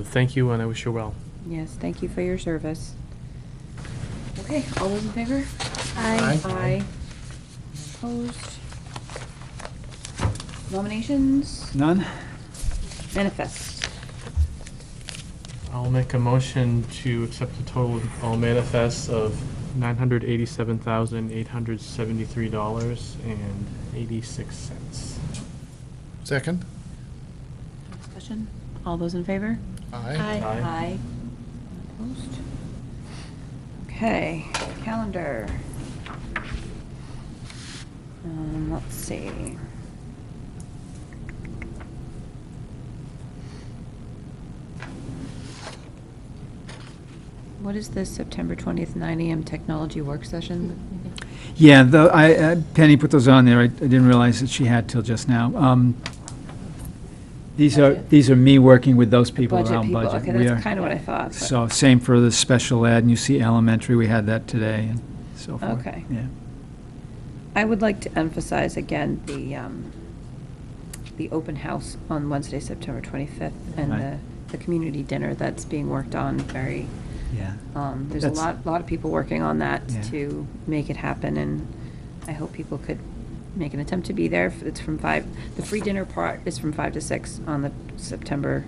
Thank you, and I wish you well. Yes, thank you for your service. Okay, all those in favor? Aye. Aye. Opposed? Nominations? None? Manifest. I'll make a motion to accept the total of all manifests of $987,873.86. Second? Discussion? All those in favor? Aye. Aye. Opposed? Okay, calendar. Let's see. What is this September 20th, 9 AM technology work session? Yeah, Penny put those on there. I didn't realize that she had till just now. These are me working with those people Budget around people, budget. okay, We that's are- kind of what I thought. but- So same for the special ed, and you see elementary, we had that today, and so forth. Okay. Yeah. I would like to emphasize again the open house on Wednesday, September 25th, and Right. the community dinner that's being worked on very, Yeah. there's a lot of people working on that Yeah. to make it happen, and I hope people could make an attempt to be there. It's from 5, the free dinner part is from 5 to 6 on the September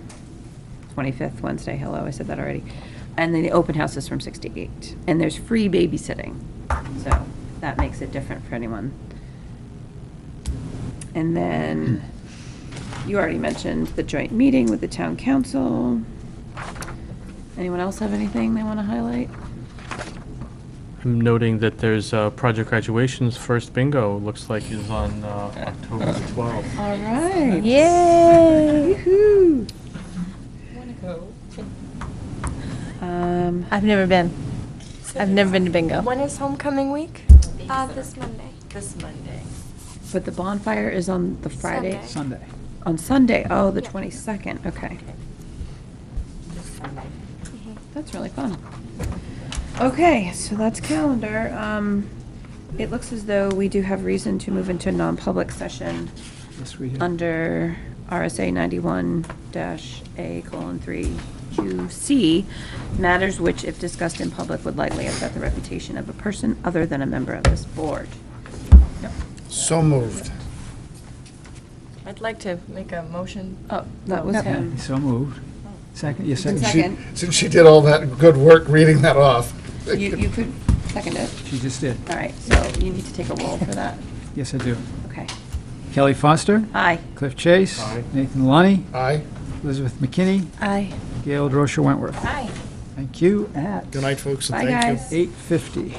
25th, Wednesday. Hello, I said that already. And then the open house is from 6 to 8. And there's free babysitting, so that makes it different for anyone. And then, you already mentioned the joint meeting with the town council. Anyone else have anything they want to highlight? I'm noting that there's Project Graduation's first bingo, looks like is on October 12th. All right. Yay! Woo-hoo. I've never been. I've never been to bingo. When is homecoming week? This Monday. This Monday. But the bonfire is on the Friday? Sunday. Sunday. On Sunday, oh, the 22nd, okay. That's really fun. Okay, so that's calendar. It looks as though we do have reason to move into a non-public session Yes, we do. under RSA 91-A:3QC, matters which, if discussed in public, would likely affect the reputation of a person other than a member of this board. So moved. I'd like to make a motion. Oh, that was him. So moved. Second, yes, second. Second. Since she did all that good work reading that off. You could second it. She just did. All right, so you need to take a roll for that. Yes, I do. Okay. Kelly Foster. Aye. Cliff Chase. Aye. Nathan Lonnie. Aye. Elizabeth McKinney. Aye. Gail Drosha Wentworth. Aye. Thank you at Good night, folks, and Bye, thank you. guys. 8:50.